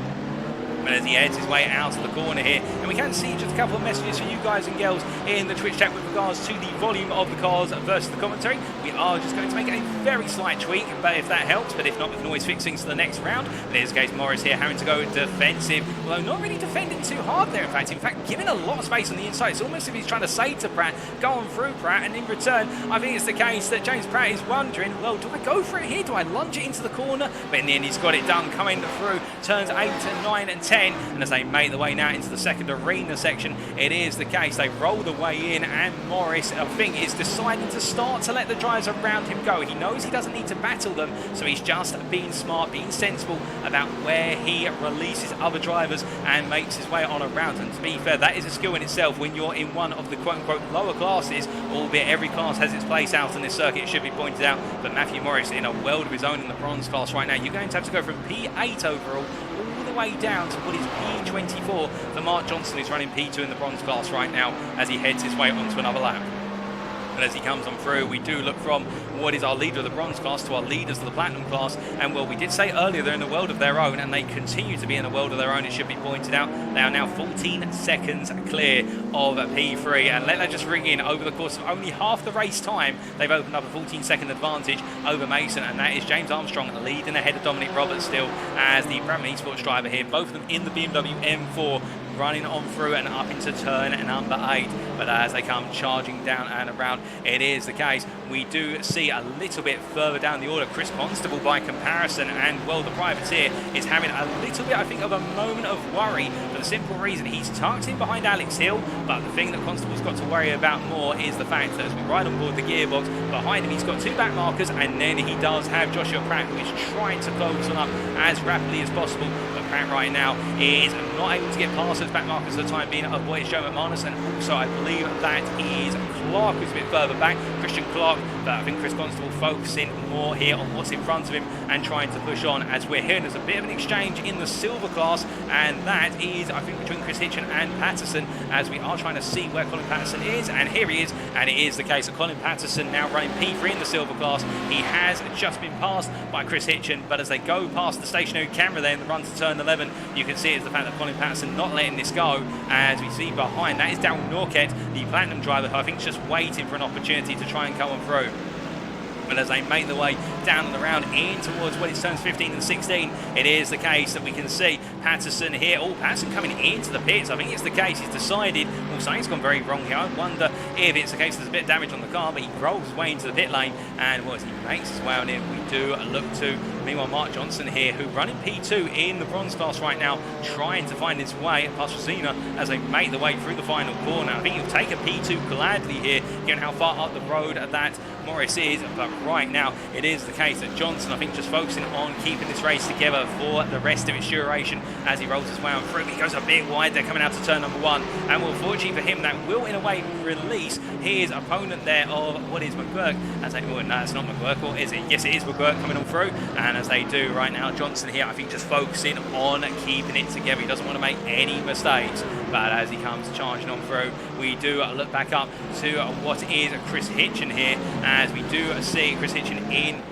But as he heads his way out of the corner here, and we can see just a couple of messages for you guys and girls in the Twitch chat with regards to the volume of the cars versus the commentary. We are just going to make a very slight tweak, but if that helps, but if not, we can always fix things to the next round. In this case, Morris here having to go defensive, although not really defending too hard there, in fact, giving a lot of space on the inside. It's almost as if he's trying to say to Pratt, go on through, Pratt, and in return, I think it's the case that James Pratt is wondering, well, do I go for it here? Do I lunge it into the corner? But in the end, he's got it done, coming through turns 8 and 9 and 10, and as they make the way now into the second arena section, it is the case. They roll the way in, and Morris, I think, is deciding to start to let the drivers around him go. He knows he doesn't need to battle them, so he's just being smart, being sensible about where he releases other drivers and makes his way on around. And to be fair, that is a skill in itself when you're in one of the quote-unquote lower classes, albeit every class has its place out on this circuit, it should be pointed out. But Matthew Morris in a world of his own in the bronze class right now. You're going to have to go from P8 overall all the way down to what is P24 for Mark Johnson, who's running P2 in the bronze class right now as he heads his way onto another lap. But as he comes on through, we do look from what is our leader of the bronze class to our leaders of the platinum class. And well, we did say earlier they're in a world of their own, and they continue to be in a world of their own, it should be pointed out. They are now 14 seconds clear of P3. And let that just ring in, over the course of only half the race time, they've opened up a 14-second advantage over Mason, and that is James Armstrong leading ahead of Dominic Roberts still as the Brabham Esports driver here. Both of them in the BMW M4, running on through and up into turn number 8. But as they come charging down and around, it is the case. We do see a little bit further down the order Chris Constable by comparison, and well, the privateer is having a little bit, I think, of a moment of worry for the simple reason he's tucked in behind Alex Hill. But the thing that Constable's got to worry about more is the fact that as we ride on board the gearbox, behind him he's got 2 back markers, and then he does have Joshua Pratt, who is trying to close on up as rapidly as possible. But Pratt right now is not able to get past those back markers for the time being of what is Joe McManus, and also I believe that is Clark, who's a bit further back, Christian Clark. But I think Chris Constable focusing more here on what's in front of him and trying to push on, as we're hearing there's a bit of an exchange in the silver class, and that is, I think, between Chris Hitchen and Patterson, as we are trying to see where Colin Patterson is, and here he is, and it is the case of Colin Patterson now running P3 in the silver class. He has just been passed by Chris Hitchen, but as they go past the stationary camera there in the run to turn 11, you can see it's the fact that Colin Patterson not letting this go, as we see behind, that is Darryl Norquette, the platinum driver, who I think is just waiting for an opportunity to try and come on through. But as they make the way down and around in towards what is turns 15 and 16, it is the case that we can see Patterson here. Oh, Patterson coming into the pits. I think it's the case he's decided, well, something's gone very wrong here. I wonder if it's the case there's a bit of damage on the car, but he rolls his way into the pit lane, and well, as he makes his way on in, we do look to, meanwhile, Mark Johnson here, who running P2 in the bronze class right now, trying to find his way past Rosina as they make the way through the final corner. I think he'll take a P2 gladly here, given how far up the road that Morris is, but right now it is the case that Johnson, I think, just focusing on keeping this race together for the rest of its duration as he rolls his way on through. He goes a bit wide there coming out to turn number 1, and well, fortunately for him, that will in a way release his opponent there of what is McGurk, as they, well, no, it's not McGurk, or is it? Yes, it is McGurk coming on through, and as they do right now, Johnson here, I think, just focusing on keeping it together. He doesn't want to make any mistakes, but as he comes charging on through, we do look back up to what is Chris Hitchen here, as we do see Chris Hitchen in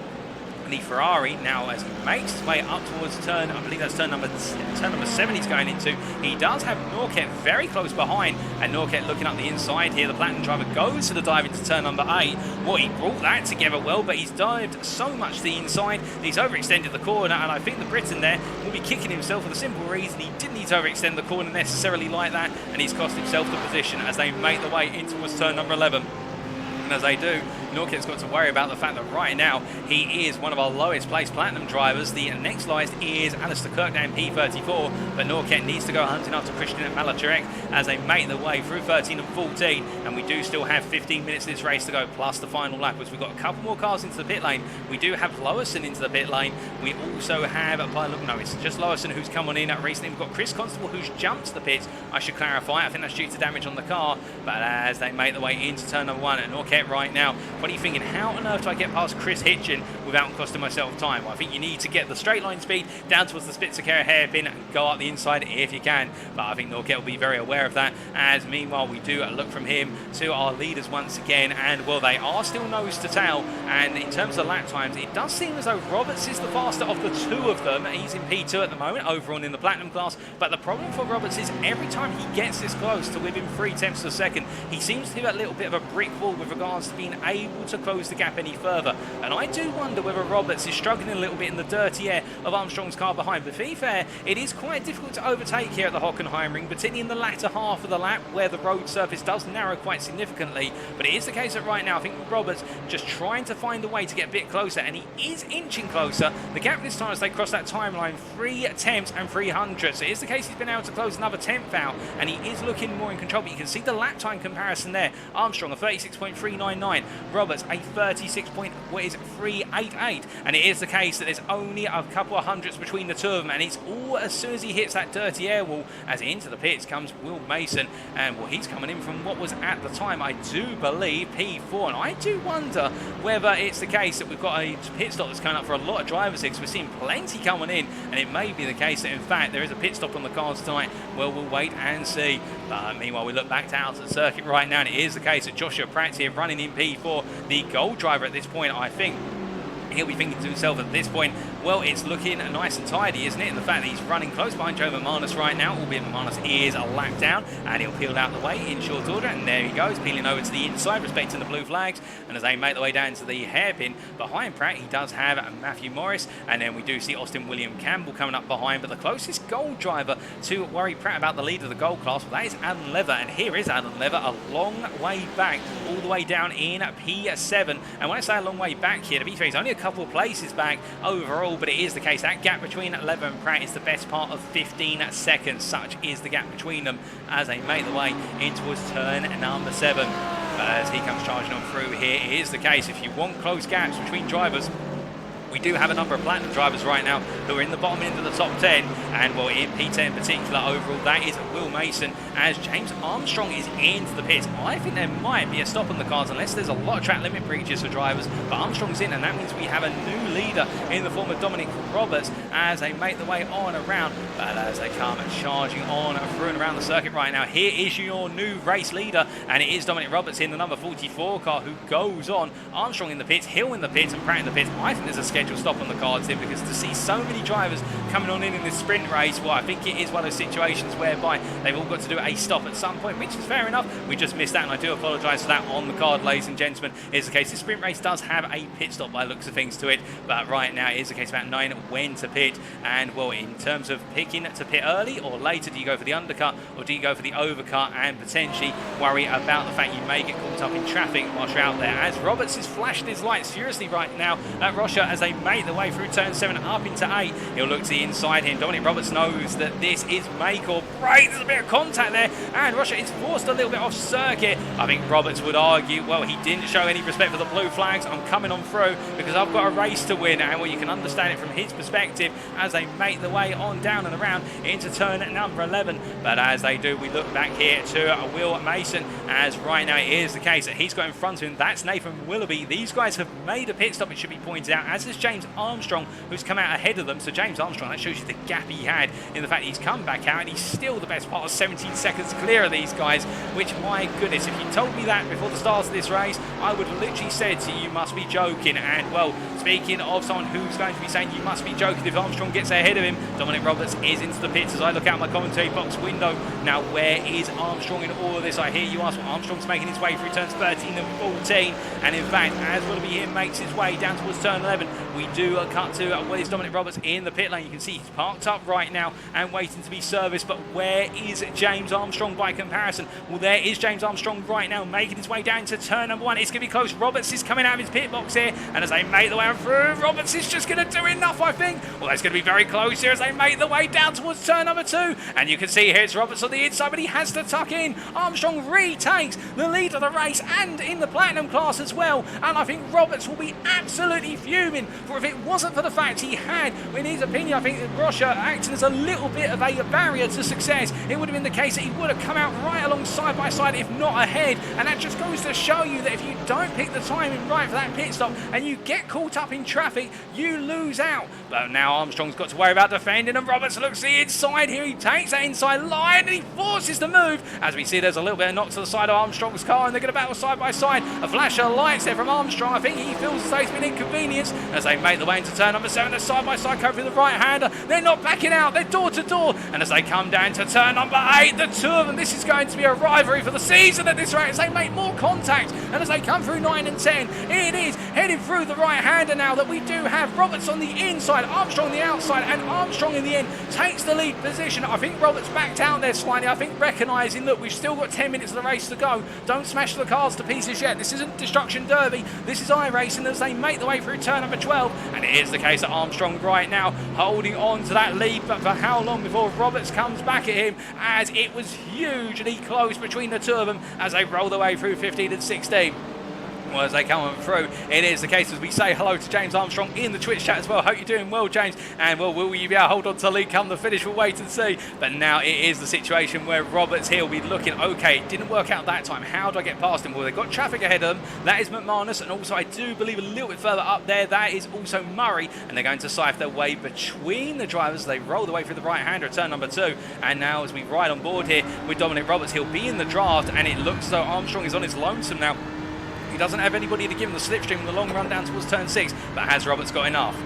the Ferrari now as he makes his way up towards turn, I believe that's turn number 7 he's going into. He does have Norquette very close behind, and Norquette looking up the inside here. The platinum driver goes to the dive into turn number 8. Well, he brought that together well, but he's dived so much to the inside, he's overextended the corner, and I think the Briton there will be kicking himself for the simple reason he didn't need to overextend the corner necessarily like that, and he's cost himself the position as they make the way in towards turn number 11. And as they do, Norquette's got to worry about the fact that right now he is one of our lowest placed platinum drivers. The next lowest is Alistair Kirkdown, P34, but Norquette needs to go hunting after Christian and Malacharek as they make their way through 13 and 14, and we do still have 15 minutes of this race to go, plus the final lap, as we've got a couple more cars into the pit lane. We do have Lowerson into the pit lane. We also have, no, it's just Lowerson who's come on in recently. We've got Chris Constable who's jumped to the pits, I should clarify. I think that's due to damage on the car, but as they make their way into turn number 1, and Norquette right now Probably thinking, how on earth do I get past Chris Hitchin without costing myself time? Well, I think you need to get the straight line speed down towards the Spitzer hairpin and go up the inside if you can. But I think Norquette will be very aware of that, as meanwhile we do look from him to our leaders once again, and well, they are still nose to tail. And in terms of lap times, it does seem as though Roberts is the faster of the two of them. He's in P2 at the moment, overall in the Platinum class, but the problem for Roberts is every time he gets this close to within 0.3 of a second, he seems to hit a little bit of a brick wall with regards to being able to close the gap any further. And I do wonder whether Roberts is struggling a little bit in the dirty air of Armstrong's car behind. But to be fair, it is quite difficult to overtake here at the Hockenheim ring, particularly in the latter half of the lap where the road surface does narrow quite significantly. But it is the case that right now I think Roberts just trying to find a way to get a bit closer, and he is inching closer. The gap this time as they cross that timeline, 3/10 and 300. So it is the case he's been able to close another 10th out, and he is looking more in control. But you can see the lap time comparison there. Armstrong a 36.399, Roberts a 36.388, and it is the case that there's only a couple of hundredths between the two of them, and it's all as soon as he hits that dirty air wall. As into the pits comes Will Mason, and well, he's coming in from what was at the time, I do believe, P4, and I do wonder whether it's the case that we've got a pit stop that's coming up for a lot of drivers here, because we're seeing plenty coming in, and it may be the case that in fact there is a pit stop on the cards tonight. Well, we'll wait and see. Meanwhile, we look back out at the circuit right now, and it is the case that Joshua Pratt here running in P4, the gold driver at this point. I think he'll be thinking to himself at this point, well, it's looking nice and tidy, isn't it? And the fact that he's running close behind Joe Manus right now, albeit Manus is a lap down, and he'll peel out the way in short order, and there he goes, peeling over to the inside, respecting the blue flags. And as they make their way down to the hairpin behind Pratt, he does have Matthew Morris, and then we do see Austin William Campbell coming up behind. But the closest gold driver to worry Pratt about the lead of the gold class, well, that is Adam Lever, and here is Adam Lever a long way back, all the way down in P7. And when I say a long way back here, to be fair, he's only a couple of places back overall, but it is the case that gap between Lever and Pratt is the best part of 15 seconds. Such is the gap between them as they make the way in towards turn number 7. But as he comes charging on through here, it is the case if you want close gaps between drivers, we do have a number of platinum drivers right now who are in the bottom end of the top 10, and well, in P10 in particular overall, that is Will Mason, as James Armstrong is into the pits. I think there might be a stop on the cards unless there's a lot of track limit breaches for drivers, but Armstrong's in, and that means we have a new leader in the form of Dominic Roberts as they make the way on around. But as they come charging on through and around the circuit right now, here is your new race leader, and it is Dominic Roberts in the number 44 car who goes on. Armstrong in the pits, Hill in the pits, and Pratt in the pits. I think there's a schedule stop on the cards here, because to see so many drivers coming on in this sprint race, well, I think it is one of those situations whereby they've all got to do a stop at some point, which is fair enough. We just missed that, and I do apologise for that on the card, ladies and gentlemen. Is the case the sprint race does have a pit stop by looks of things to it, but right now it is the case about 9 when to pit. And well, in terms of picking to pit early or later, do you go for the undercut or do you go for the overcut and potentially worry about the fact you may get caught up in traffic whilst you're out there? As Roberts has flashed his lights furiously right now at Rocha as they make the way through turn 7 up into 8. He'll look to the inside here. Dominic Roberts knows that this is make or break. There's a bit of contact there, and Rocha is forced a little bit off circuit. I think Roberts would argue, well, he didn't show any respect for the blue flags. I'm coming on through because I've got a race to win, and well, you can understand it from his perspective as they make the way on down and around into turn number 11. But as they do, we look back here to Will Mason, as right now it is the case that he's got in front of him. That's Nathan Willoughby. These guys have made a pit stop, it should be pointed out, as is James Armstrong, who's come out ahead of them. So James Armstrong, that shows you the gap he had in the fact he's come back out, and he's still the best part of 17 seconds clear of these guys, which, my goodness, if you told me that before the start of this race, I would have literally said to you, you must be joking. And well, speaking of someone who's going to be saying you must be joking if Armstrong gets ahead of him, Dominic Roberts is into the pits as I look out my commentary box window. Now, where is Armstrong in all of this? I hear you ask. Well, Armstrong's making his way through turns 13 and 14, and in fact, as Willoughby here makes his way down towards turn 11, we do cut to what is Dominic Roberts in the pit lane. You can see he's parked up right now and waiting to be serviced, but where is James Armstrong by comparison? Well, there is James Armstrong right now making his way down to turn number 1. It's going to be close. Roberts is coming out of his pit box here, and as they make the way through, Roberts is just going to do enough, I think. Well, that's going to be very close here as they make the way down towards turn number 2, and you can see here it's Roberts on the inside, but he has to tuck in. Armstrong retakes the lead of the race and second in the Platinum class as well, and I think Roberts will be absolutely fuming, for if it wasn't for the fact he had, in his opinion, I think Rocha acting as a little bit of a barrier to success, it would have been the case that he would have come out right along side by side, if not ahead, and that just goes to show you that if you don't pick the timing right for that pit stop and you get caught up in traffic, you lose out. But now Armstrong's got to worry about defending, and Roberts looks the inside here. He takes that inside line and he forces the move. As we see, there's a little bit of knock to the side of Armstrong's car, and they're going to battle side by side. A flash of lights there from Armstrong. I think he feels as though he's been inconvenienced as they make the way into turn number 7. They're side by side coming through the right-hander. They're not backing out. They're door to door. And as they come down to turn number 8, the two of them, this is going to be a rivalry for the season at this rate as they make more contact. And as they come through 9 and 10, it is heading through the right-hander now that we do have Roberts on the inside, Armstrong on the outside, and Armstrong in the end takes the lead position. I think Roberts backed out there slightly. I think recognising, look, we've still got 10 minutes of the race to go. Don't smash the cars to pieces yet. This isn't Destruction Derby. This is iRacing as they make the way through turn number 12. And it is the case that Armstrong right now holding on to that lead, but for how long before Roberts comes back at him, as it was hugely close between the two of them as they roll their way through 15 and 16. Well, as they come through, it is the case as we say hello to James Armstrong in the Twitch chat as well. Hope you're doing well, James. And well, will you be able to hold on to the lead come the finish? We'll wait and see. But now it is the situation where Roberts here will be looking, okay, it didn't work out that time. How do I get past him? Well, they've got traffic ahead of them. That is McManus, and also I do believe a little bit further up there, that is also Murray. And they're going to scythe their way between the drivers. They roll the way through the right-hander at turn number 2. And now as we ride on board here with Dominic Roberts, he'll be in the draft, and it looks as though Armstrong is on his lonesome now. He doesn't have anybody to give him the slipstream in the long run down towards turn 6, but has Roberts got enough?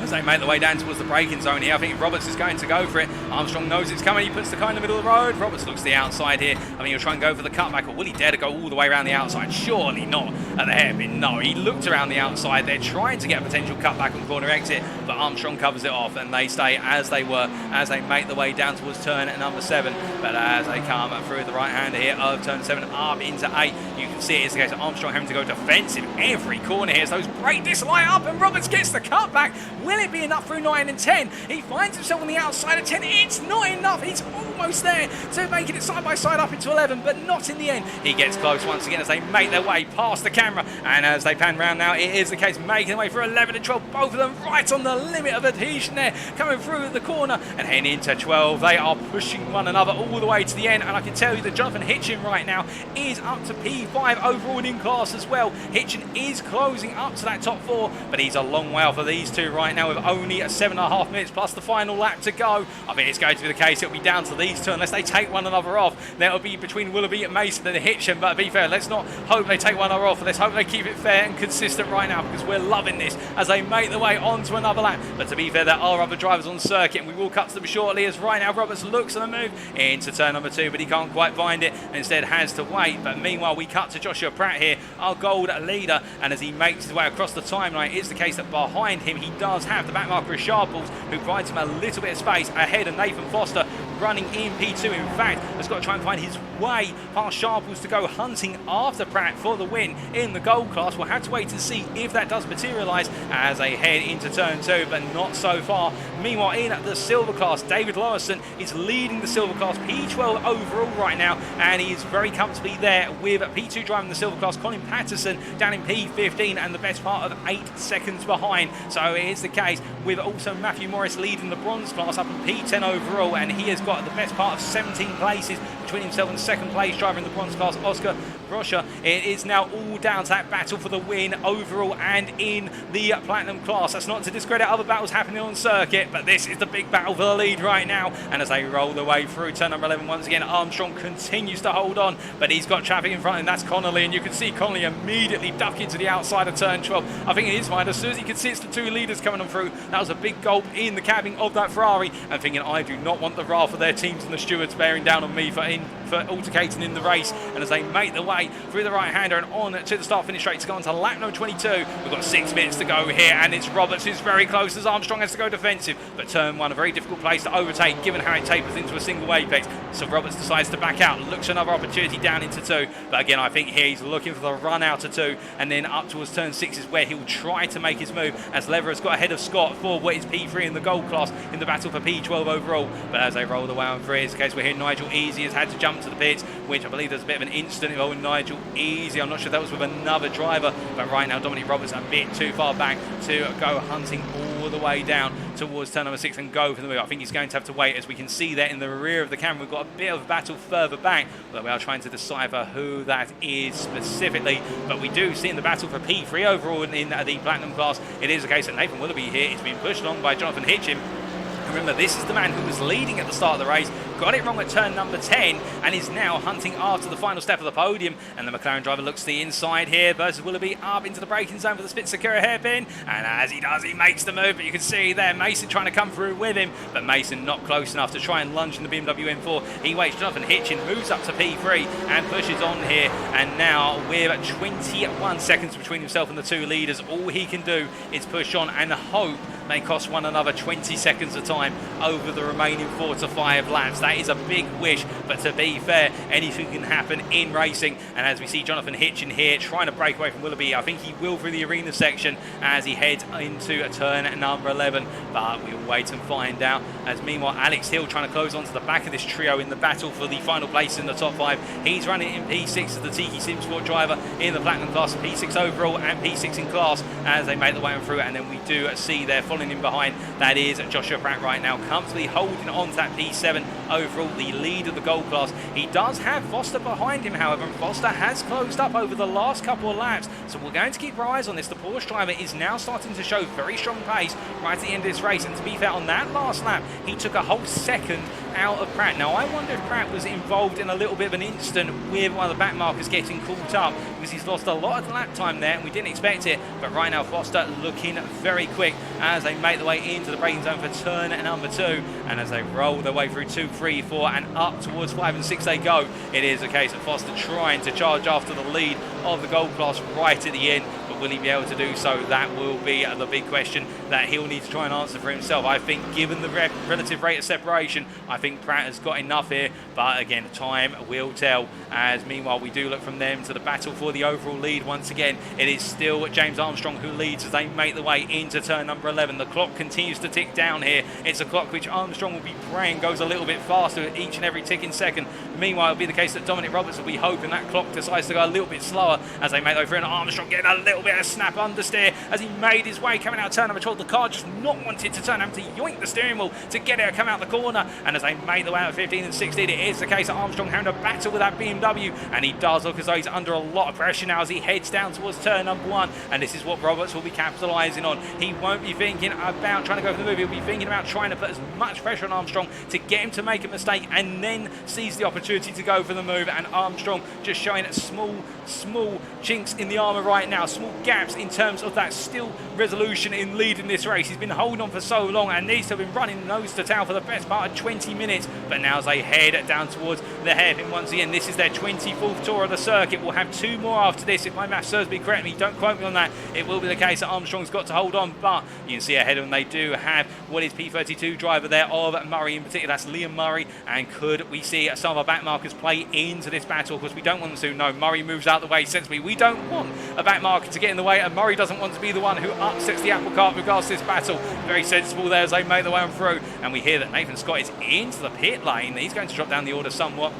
As they make the way down towards the braking zone here, I think Roberts is going to go for it. Armstrong knows it's coming. He puts the car in the middle of the road. Roberts looks to the outside here. I mean, he'll try and go for the cutback, or will he dare to go all the way around the outside? Surely not at the hairpin. No, he looked around the outside. They're trying to get a potential cutback on corner exit, but Armstrong covers it off, and they stay as they were as they make the way down towards turn number 7. But as they come through the right-hander here of turn 7 up into 8, you can see it's the case of Armstrong having to go defensive every corner here. So those brake discs light up, and Roberts gets the cutback. Will it be enough through 9 and 10? He finds himself on the outside of 10. It's not enough. He's almost there to making it side by side up into 11, but not in the end. He gets close once again as they make their way past the camera, and as they pan round now, it is the case making their way through 11 and 12. Both of them right on the limit of adhesion there, coming through the corner and heading into 12. They are pushing one another all the way to the end, and I can tell you that Jonathan Hitchin right now is up to P5 overall in class as well. Hitchin is closing up to that top 4, but he's a long way off of these two right now with only 7.5 minutes plus the final lap to go. I think it's going to be the case. It'll be down to these two unless they take one another off. Then it'll be between Willoughby and Mason and Hitchin. But to be fair, let's not hope they take one another off. Let's hope they keep it fair and consistent right now, because we're loving this as they make their way onto another lap. But to be fair, there are other drivers on circuit, and we will cut to them shortly, as right now Roberts looks at the move into turn number 2, but he can't quite find it and instead has to wait. But meanwhile, we cut to Joshua Pratt here, our gold leader, and as he makes his way across the timeline, it's the case that behind him he does have the back marker of Sharples, who provides him a little bit of space ahead of Nathan Foster running in P2. In fact, has got to try and find his way past Sharples to go hunting after Pratt for the win in the gold class. We'll have to wait and see if that does materialise as they head into turn 2, but not so far. Meanwhile, in the silver class, David Lawson is leading the silver class, P12 overall right now, and he is very comfortably there with P2 driving the silver class, Colin Patterson down in P15 and the best part of 8 seconds behind. So it is the case with also Matthew Morris leading the bronze class up in P10 overall, and he has got the best part of 17 places between himself and second place driver in the bronze class, Oscar Rocha. It is now all down to that battle for the win overall and in the platinum class. That's not to discredit other battles happening on circuit, but this is the big battle for the lead right now. And as they roll their way through turn number 11 once again, Armstrong continues to hold on, but he's got traffic in front of him. That's Connolly, and you can see Connolly immediately duck into the outside of turn 12. I think in his mind, as soon as he could see it's the two leaders coming on through, that was a big gulp in the cabin of that Ferrari, and thinking, I do not want the wrath of their teams and the stewards bearing down on me for altercating in the race. And as they make their way through the right-hander and on to the start-finish straight to go on to lap number 22, we've got 6 minutes to go here, and it's Roberts who's very close as Armstrong has to go defensive. But turn 1, a very difficult place to overtake given how it tapers into a single apex. So Roberts decides to back out, looks for another opportunity down into 2. But again, I think here he's looking for the run out of 2, and then up towards turn 6 is where he'll try to make his move, as Lever has got ahead of Scott for what is P3 in the gold class in the battle for P12 overall. But as they roll the way on through, it's the case we're here. Nigel Easy has had to jump jump to the pits, which I believe there's a bit of an instant involving Nigel Easy. I'm not sure if that was with another driver, but right now Dominic Roberts a bit too far back to go hunting all the way down towards turn number 6 and go for the move. I think he's going to have to wait. As we can see there in the rear of the camera, we've got a bit of a battle further back, but we are trying to decipher who that is specifically. But we do see in the battle for P3 overall in the Platinum class, it is a case that Nathan Willoughby here is being pushed along by Jonathan Hitchin. Remember, this is the man who was leading at the start of the race, got it wrong at turn number 10, and is now hunting after the final step of the podium. And the McLaren driver looks to the inside here versus Willoughby up into the braking zone for the Spitz Sakura hairpin. And as he does, he makes the move. But you can see there Mason trying to come through with him, but Mason not close enough to try and lunge in the BMW M4. He waits. Jonathan Hitchin moves up to P3 and pushes on here. And now with 21 seconds between himself and the two leaders, all he can do is push on and hope they cost one another 20 seconds of time over the remaining 4 to 5 laps. That is a big wish, but to be fair, anything can happen in racing. And as we see Jonathan Hitchin here trying to break away from Willoughby, I think he will through the arena section as he heads into turn number 11, but we'll wait and find out. As meanwhile, Alex Hill trying to close onto the back of this trio in the battle for the final place in the top 5. He's running in P6 as the Tiki Sim Sport driver in the Platinum class, P6 overall and P6 in class as they make the way on through. And then we do see there following him behind, that is Joshua Pratt right now, comfortably holding on to that P7 overall, the lead of the gold class. He does have Foster behind him, however, and Foster has closed up over the last couple of laps, so we're going to keep our eyes on this. The Porsche driver is now starting to show very strong pace right at the end of this race, and to be fair, on that last lap, he took a whole second out of Pratt. Now, I wonder if Pratt was involved in a little bit of an incident with one of the back markers getting caught up, because he's lost a lot of lap time there, and we didn't expect it. But right now, Foster looking very quick as they make their way into the braking zone for turn number 2, and as they roll their way through 2, 3, 4, and up towards 5 and 6 they go. It is a case of Foster trying to charge after the lead of the gold class right at the end. But will he be able to do so? That will be the big question that he'll need to try and answer for himself. I think given the relative rate of separation, I think Pratt has got enough here, but again, time will tell. As meanwhile, we do look from them to the battle for the overall lead. Once again, it is still James Armstrong who leads as they make the way into turn number 11. The clock continues to tick down here. It's a clock which Armstrong will be praying goes a little bit faster each and every ticking second. Meanwhile, it'll be the case that Dominic Roberts will be hoping that clock decides to go a little bit slower as they make their way through, and Armstrong getting a little bit of snap understeer as he made his way coming out turn number 12. The car just not wanted to turn, having to yoink the steering wheel to get it come out the corner. And as they make the way out of 15 and 16, it is the case that Armstrong having a battle with that BMW, and he does look as though he's under a lot of pressure now as he heads down towards turn number 1. And this is what Roberts will be capitalising on. He won't be thinking about trying to go for the move. He'll be thinking about trying to put as much pressure on Armstrong to get him to make a mistake, and then seize the opportunity to go for the move. And Armstrong just showing small chinks in the armour right now, small gaps in terms of that still resolution in leading this race. He's been holding on for so long and needs to have been running nose to tail for the best part of 20 minutes. But now as they head down towards the hairpin once again, this is their 24th tour of the circuit. We'll have 2 more after this if my math serves me correctly. Don't quote me on that. It will be the case that Armstrong's got to hold on, but you can see ahead of them they do have what is P32 driver there of Murray in particular. That's Liam Murray. And could we see some of our back markers play into this battle? Because we don't want them to. No, Murray moves out the way sensibly. We don't want a back marker to get in the way, and Murray doesn't want to be the one who upsets the apple cart with regards to this battle. Very sensible there as they make their way on through. And we hear that Nathan Scott is into the pit lane. He's going to drop down the order somewhat.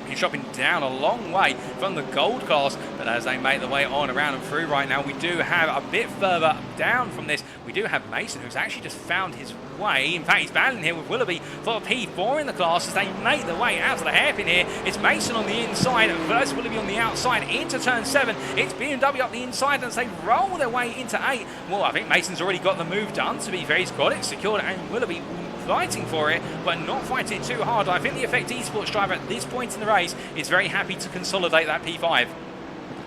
He's dropping down a long way from the gold class, but as they make their way on around and through right now, we do have a bit further down from this. We do have Mason, who's actually just found his way. In fact, he's battling here with Willoughby for P4 in the class as they make their way out to the hairpin here. It's Mason on the inside versus Willoughby on the outside into turn 7. It's BMW up the inside as they roll their way into 8. Well, I think Mason's already got the move done, to be fair. He's got it secured, and Willoughby fighting for it, but not fighting too hard. I think the Effect Esports driver at this point in the race is very happy to consolidate that P5.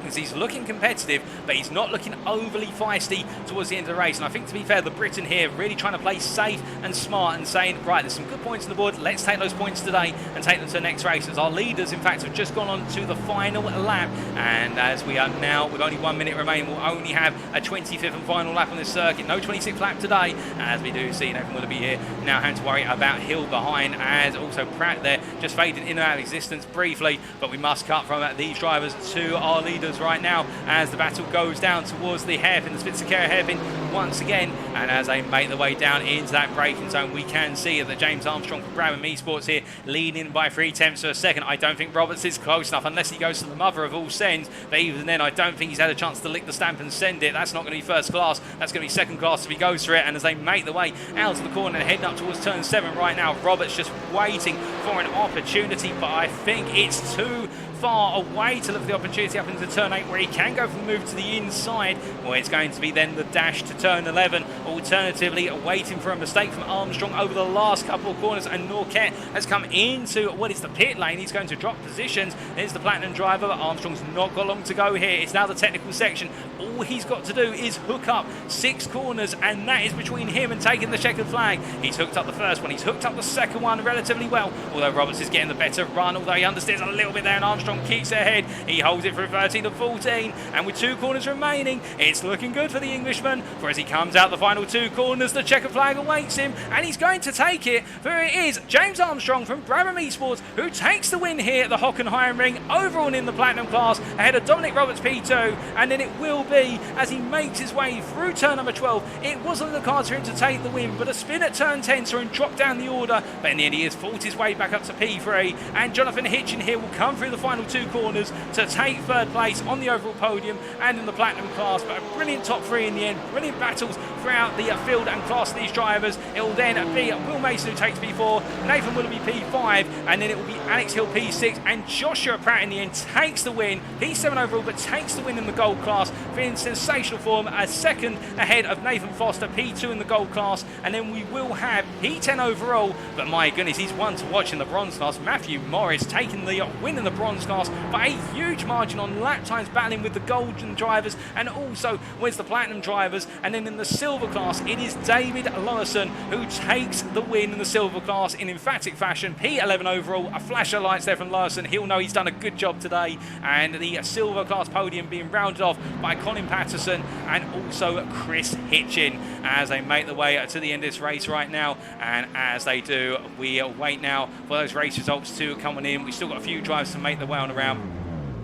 because he's looking competitive, but he's not looking overly feisty towards the end of the race. And I think, to be fair, the Briton here really trying to play safe and smart and saying, right, there's some good points on the board, let's take those points today and take them to the next race. As our leaders, in fact, have just gone on to the final lap, and as we are now, with only 1 minute remaining, we'll only have a 25th and final lap on this circuit. No 26th lap today, as we do see Nathan Willoughby here now having to worry about Hill behind, as also Pratt there just fading in and out of existence briefly. But we must cut from these drivers to our leaders right now as the battle goes down towards the hairpin, the Spitzer hairpin. once again. And as they make their way down into that braking zone, we can see that James Armstrong from Brabham Esports here leading by 3/10 of a second. I don't think Roberts is close enough unless he goes to the mother of all sends, but even then I don't think he's had a chance to lick the stamp and send it. That's not going to be first class, that's going to be second class if he goes for it. And as they make their way out of the corner and heading up towards turn 7 right now, Roberts just waiting for an opportunity, but I think it's too far away to look for the opportunity up into turn 8 where he can go for the move to the inside. Well, it's going to be then the dash to turn 11, alternatively waiting for a mistake from Armstrong over the last couple of corners, and Norquette has come into what is the pit lane. He's going to drop positions. There's the Platinum driver, but Armstrong's not got long to go here. It's now the technical section. All he's got to do is hook up 6 corners, and that is between him and taking the checkered flag. He's hooked up the first one, he's hooked up the second one relatively well, although Roberts is getting the better run, although he understeers a little bit there, and Armstrong keeps it ahead. He holds it for 13 to 14, and with 2 corners remaining, it's looking good for the Englishman. For as he comes out the final 2 corners, the checkered flag awaits him, and he's going to take it. For it is James Armstrong from Brabham Esports who takes the win here at the Hockenheim ring, overall in the Platinum class, ahead of Dominic Roberts P2, and then it will be as he makes his way through turn number 12. It wasn't the cards for him to take the win, but a spin at turn 10 saw him drop down the order, but in the end he has fought his way back up to P3, and Jonathan Hitchin here will come through the final 2 corners to take 3rd place on the overall podium and in the Platinum class. But a brilliant top 3 in the end, brilliant battles throughout the field and class of these drivers. It will then be Will Mason who takes P4, Nathan Willoughby P5, and then it will be Alex Hill P6, and Joshua Pratt in the end takes the win, P7 overall, but takes the win in the gold class in sensational form, a second ahead of Nathan Foster, P2 in the gold class. And then we will have P10 overall, but my goodness, he's one to watch in the bronze class. Matthew Morris taking the win in the bronze class by a huge margin on lap times, battling with the golden drivers and also with the platinum drivers. And then in the silver class, it is David Lawson who takes the win in the silver class in emphatic fashion. P11 overall, a flash of lights there from Lawson. He'll know he's done a good job today. And the silver class podium being rounded off by Colin Patterson and also Chris Hitchin as they make their way to the end of this race right now. And as they do, we wait now for those race results to come on in. We've still got a few drives to make their way on around.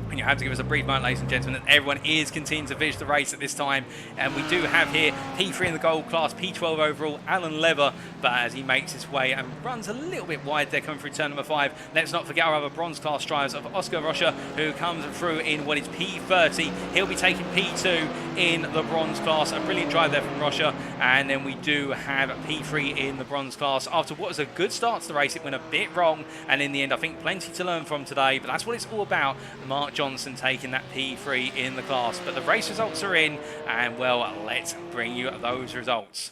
And you have to give us a brief moment, ladies and gentlemen, that everyone is continuing to finish the race at this time. And we do have here P3 in the gold class, P12 overall, Alan Lever, but as he makes his way and runs a little bit wide there coming through turn number 5. Let's not forget our other bronze class drivers of Oscar Rocha, who comes through in what is P30. He'll be taking P2 in the bronze class. A brilliant drive there from Rocha. And then we do have P3 in the bronze class. After what was a good start to the race, it went a bit wrong. And in the end, I think plenty to learn from today, but that's what it's all about. Mark Johnson taking that P3 in the class. But the race results are in, and well, let's bring you those results.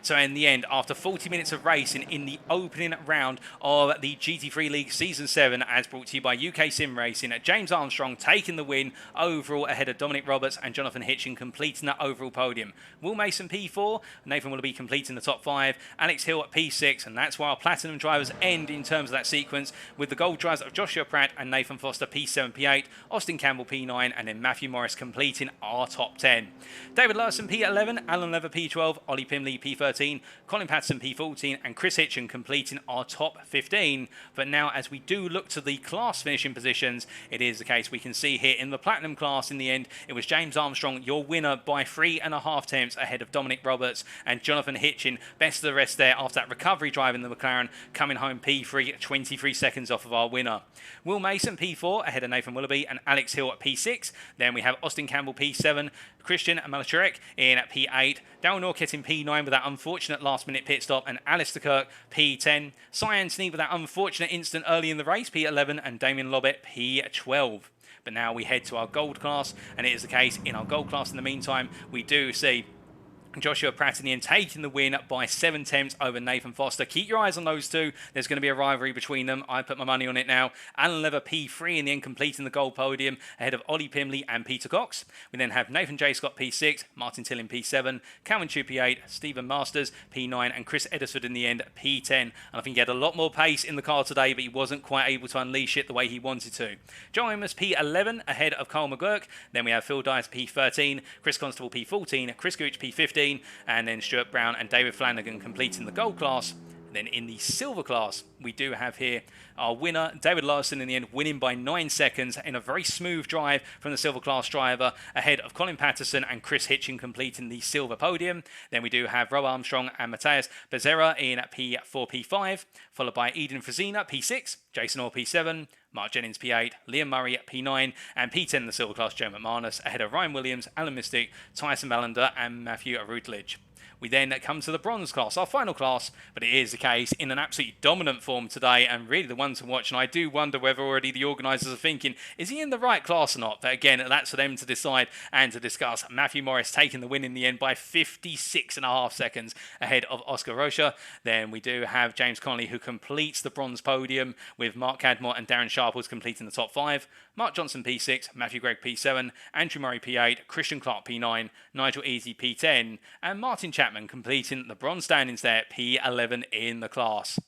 So in the end, after 40 minutes of racing in the opening round of the GT3 League Season 7, as brought to you by UK Sim Racing, James Armstrong taking the win overall ahead of Dominic Roberts and Jonathan Hitchin, completing that overall podium. Will Mason P4, Nathan Willoughby completing the top 5, Alex Hill at P6, and that's why our platinum drivers end in terms of that sequence, with the gold drivers of Joshua Pratt and Nathan Foster P7, P8, Austin Campbell P9, and then Matthew Morris completing our top 10. David Lawson P11, Alan Lever P12, Ollie Pimley P13, Colin Patterson P14, and Chris Hitchin completing our top 15. But now, as we do look to the class finishing positions, it is the case we can see here in the platinum class. In the end, it was James Armstrong, your winner by 3.5 tenths ahead of Dominic Roberts and Jonathan Hitchin. Best of the rest there after that recovery drive in the McLaren, coming home P3, 23 seconds off of our winner. Will Mason P4 ahead of Nathan Willoughby and Alex Hill at P6. Then we have Austin Campbell P7, Christian Malacharek in at P8, Darryl Norquette in P9 with that unfortunate last-minute pit stop, and Alistair Kirk P10, Cy Anthony with that unfortunate incident early in the race P11, and Damien Lobbett P12. But now we head to our gold class, and it is the case in our gold class in the meantime, we do see Joshua Pratt in the end taking the win by 7 tenths over Nathan Foster. Keep your eyes on those two. There's going to be a rivalry between them. I put my money on it now. Alan Lever P3 in the end, completing the gold podium ahead of Ollie Pimley and Peter Cox. We then have Nathan J. Scott P6, Martin Tillin P7, Calvin Chu P8, Stephen Masters P9, and Chris Edisford in the end P10. And I think he had a lot more pace in the car today, but he wasn't quite able to unleash it the way he wanted to. John Amos P11 ahead of Carl McGurk. Then we have Phil Dias P13, Chris Constable P14, Chris Gooch P15, and then Stuart Brown and David Flanagan completing the gold class. Then in the silver class, we do have here our winner, David Larson, in the end, winning by 9 seconds in a very smooth drive from the silver class driver, ahead of Colin Patterson and Chris Hitchin completing the silver podium. Then we do have Rob Armstrong and Matthias Becerra in P4, P5, followed by Eden Frazina, P6, Jason Orr, P7, Mark Jennings, P8, Liam Murray at P9, and P10 the silver class Joe McManus, ahead of Ryan Williams, Alan Mystic, Tyson Ballander, and Matthew Rutledge. We then come to the bronze class, our final class, but it is the case in an absolutely dominant form today, and really the one to watch. And I do wonder whether already the organisers are thinking, is he in the right class or not? But again, that's for them to decide and to discuss. Matthew Morris taking the win in the end by 56.5 seconds ahead of Oscar Rocha. Then we do have James Connolly, who completes the bronze podium, with Mark Cadmore and Darren Sharples completing the top 5. Mark Johnson P6, Matthew Gregg P7, Andrew Murray P8, Christian Clark P9, Nigel Easy P10, and Martin Chapman completing the bronze standings there, P11 in the class.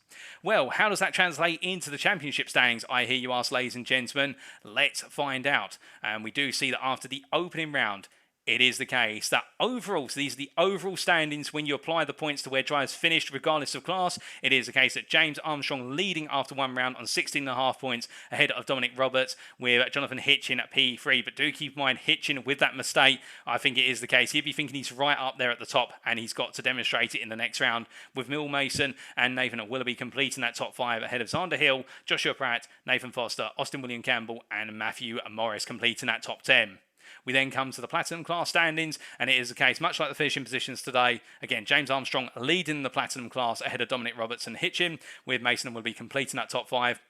Well, how does that translate into the championship standings, I hear you ask, ladies and gentlemen? Let's find out. And we do see that after the opening round, it is the case that overall, so these are the overall standings when you apply the points to where drivers finished regardless of class. It is the case that James Armstrong leading after one round on 16.5 points ahead of Dominic Roberts, with Jonathan Hitchin at P3. But do keep in mind, Hitchin with that mistake, I think it is the case. He'd be thinking he's right up there at the top, and he's got to demonstrate it in the next round, with Mill Mason and Nathan at Willoughby completing that top 5 ahead of Xander Hill, Joshua Pratt, Nathan Foster, Austin William Campbell, and Matthew Morris completing that top 10. We then come to the Platinum class standings, and it is the case, much like the finishing positions today, again, James Armstrong leading the Platinum class ahead of Dominic Roberts and Hitchin, with Mason will be completing that top 5.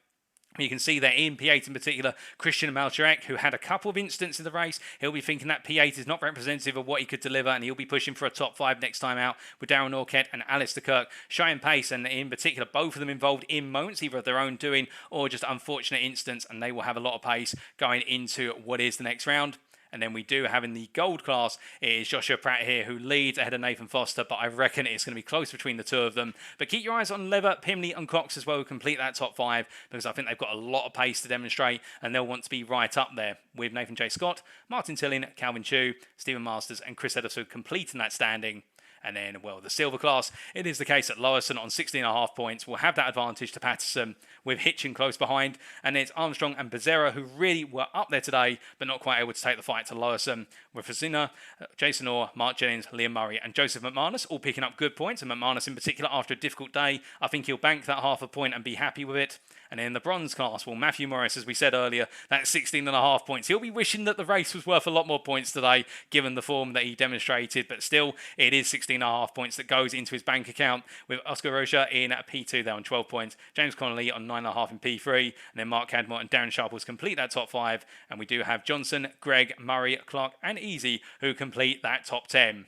You can see there in P8 in particular, Christian Malcherek, who had a couple of incidents in the race. He'll be thinking that P8 is not representative of what he could deliver, and he'll be pushing for a top 5 next time out, with Darren Norquette and Alistair Kirk showing pace, and in particular, both of them involved in moments, either of their own doing or just unfortunate incidents, and they will have a lot of pace going into what is the next round. And then we do have in the gold class, it is Joshua Pratt here, who leads ahead of Nathan Foster, but I reckon it's going to be close between the two of them. But keep your eyes on Lever, Pimley and Cox as well, who complete that top 5, because I think they've got a lot of pace to demonstrate, and they'll want to be right up there, with Nathan J. Scott, Martin Tillin, Calvin Chu, Stephen Masters and Chris Ederson completing that standing. And then, well, the silver class, it is the case that Lowerson on 16.5 points will have that advantage to Patterson, with Hitchin close behind. And it's Armstrong and Becerra who really were up there today, but not quite able to take the fight to Lowerson, with Frazina, Jason Orr, Mark Jennings, Liam Murray and Joseph McManus all picking up good points. And McManus in particular, after a difficult day, I think he'll bank that half a point and be happy with it. And in the bronze class, well, Matthew Morris, as we said earlier, that's 16.5 points. He'll be wishing that the race was worth a lot more points today, given the form that he demonstrated. But still, it is 16.5 points that goes into his bank account, with Oscar Rocha in P2 there on 12 points, James Connolly on 9.5 in P3, and then Mark Cadmore and Darren Sharples complete that top 5. And we do have Johnson, Gregg, Murray, Clark and Easy who complete that top 10.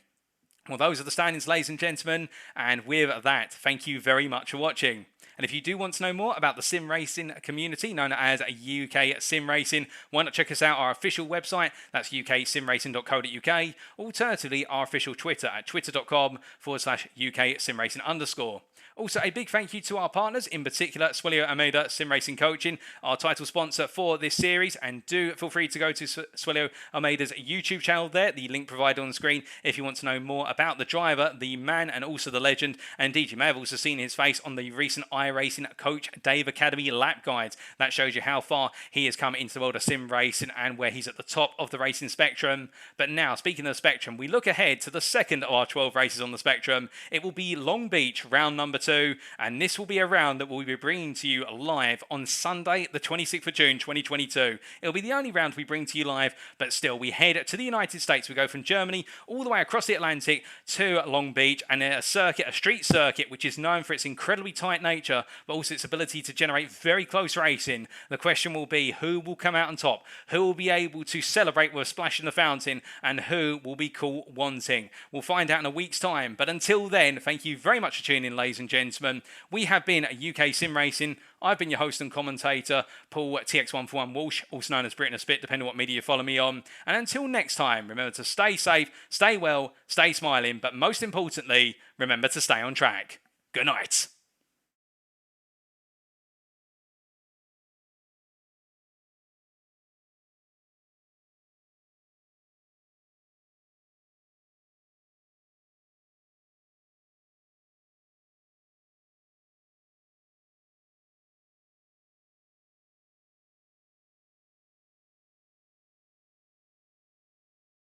Well, those are the standings, ladies and gentlemen. And with that, thank you very much for watching. And if you do want to know more about the sim racing community known as UK Sim Racing, why not check us out our official website, that's uksimracing.co.uk. Alternatively, our official Twitter at twitter.com/UK Sim Racing _. Also, a big thank you to our partners, in particular Swelio Almeida Sim Racing Coaching, our title sponsor for this series. And do feel free to go to Swelio Almeida's YouTube channel there, the link provided on the screen, if you want to know more about the driver, the man and also the legend. And indeed, you may have also seen his face on the recent iRacing Coach Dave Academy lap guides. That shows you how far he has come into the world of sim racing and where he's at the top of the racing spectrum. But now, speaking of the spectrum, we look ahead to the second of our 12 races on the spectrum. It will be Long Beach, round number 2, and this will be a round that we'll be bringing to you live on Sunday, the 26th of June, 2022. It'll be the only round we bring to you live, but still, we head to the United States. We go from Germany all the way across the Atlantic to Long Beach, and a circuit, a street circuit, which is known for its incredibly tight nature, but also its ability to generate very close racing. The question will be, who will come out on top? Who will be able to celebrate with a splash in the fountain? And who will be caught wanting? We'll find out in a week's time. But until then, thank you very much for tuning in, ladies and gentlemen. We have been UK Sim Racing. I've been your host and commentator, Paul TX141 Walsh, also known as Britain a Spit, depending on what media you follow me on. And until next time, remember to stay safe, stay well, stay smiling, but most importantly, remember to stay on track. Good night.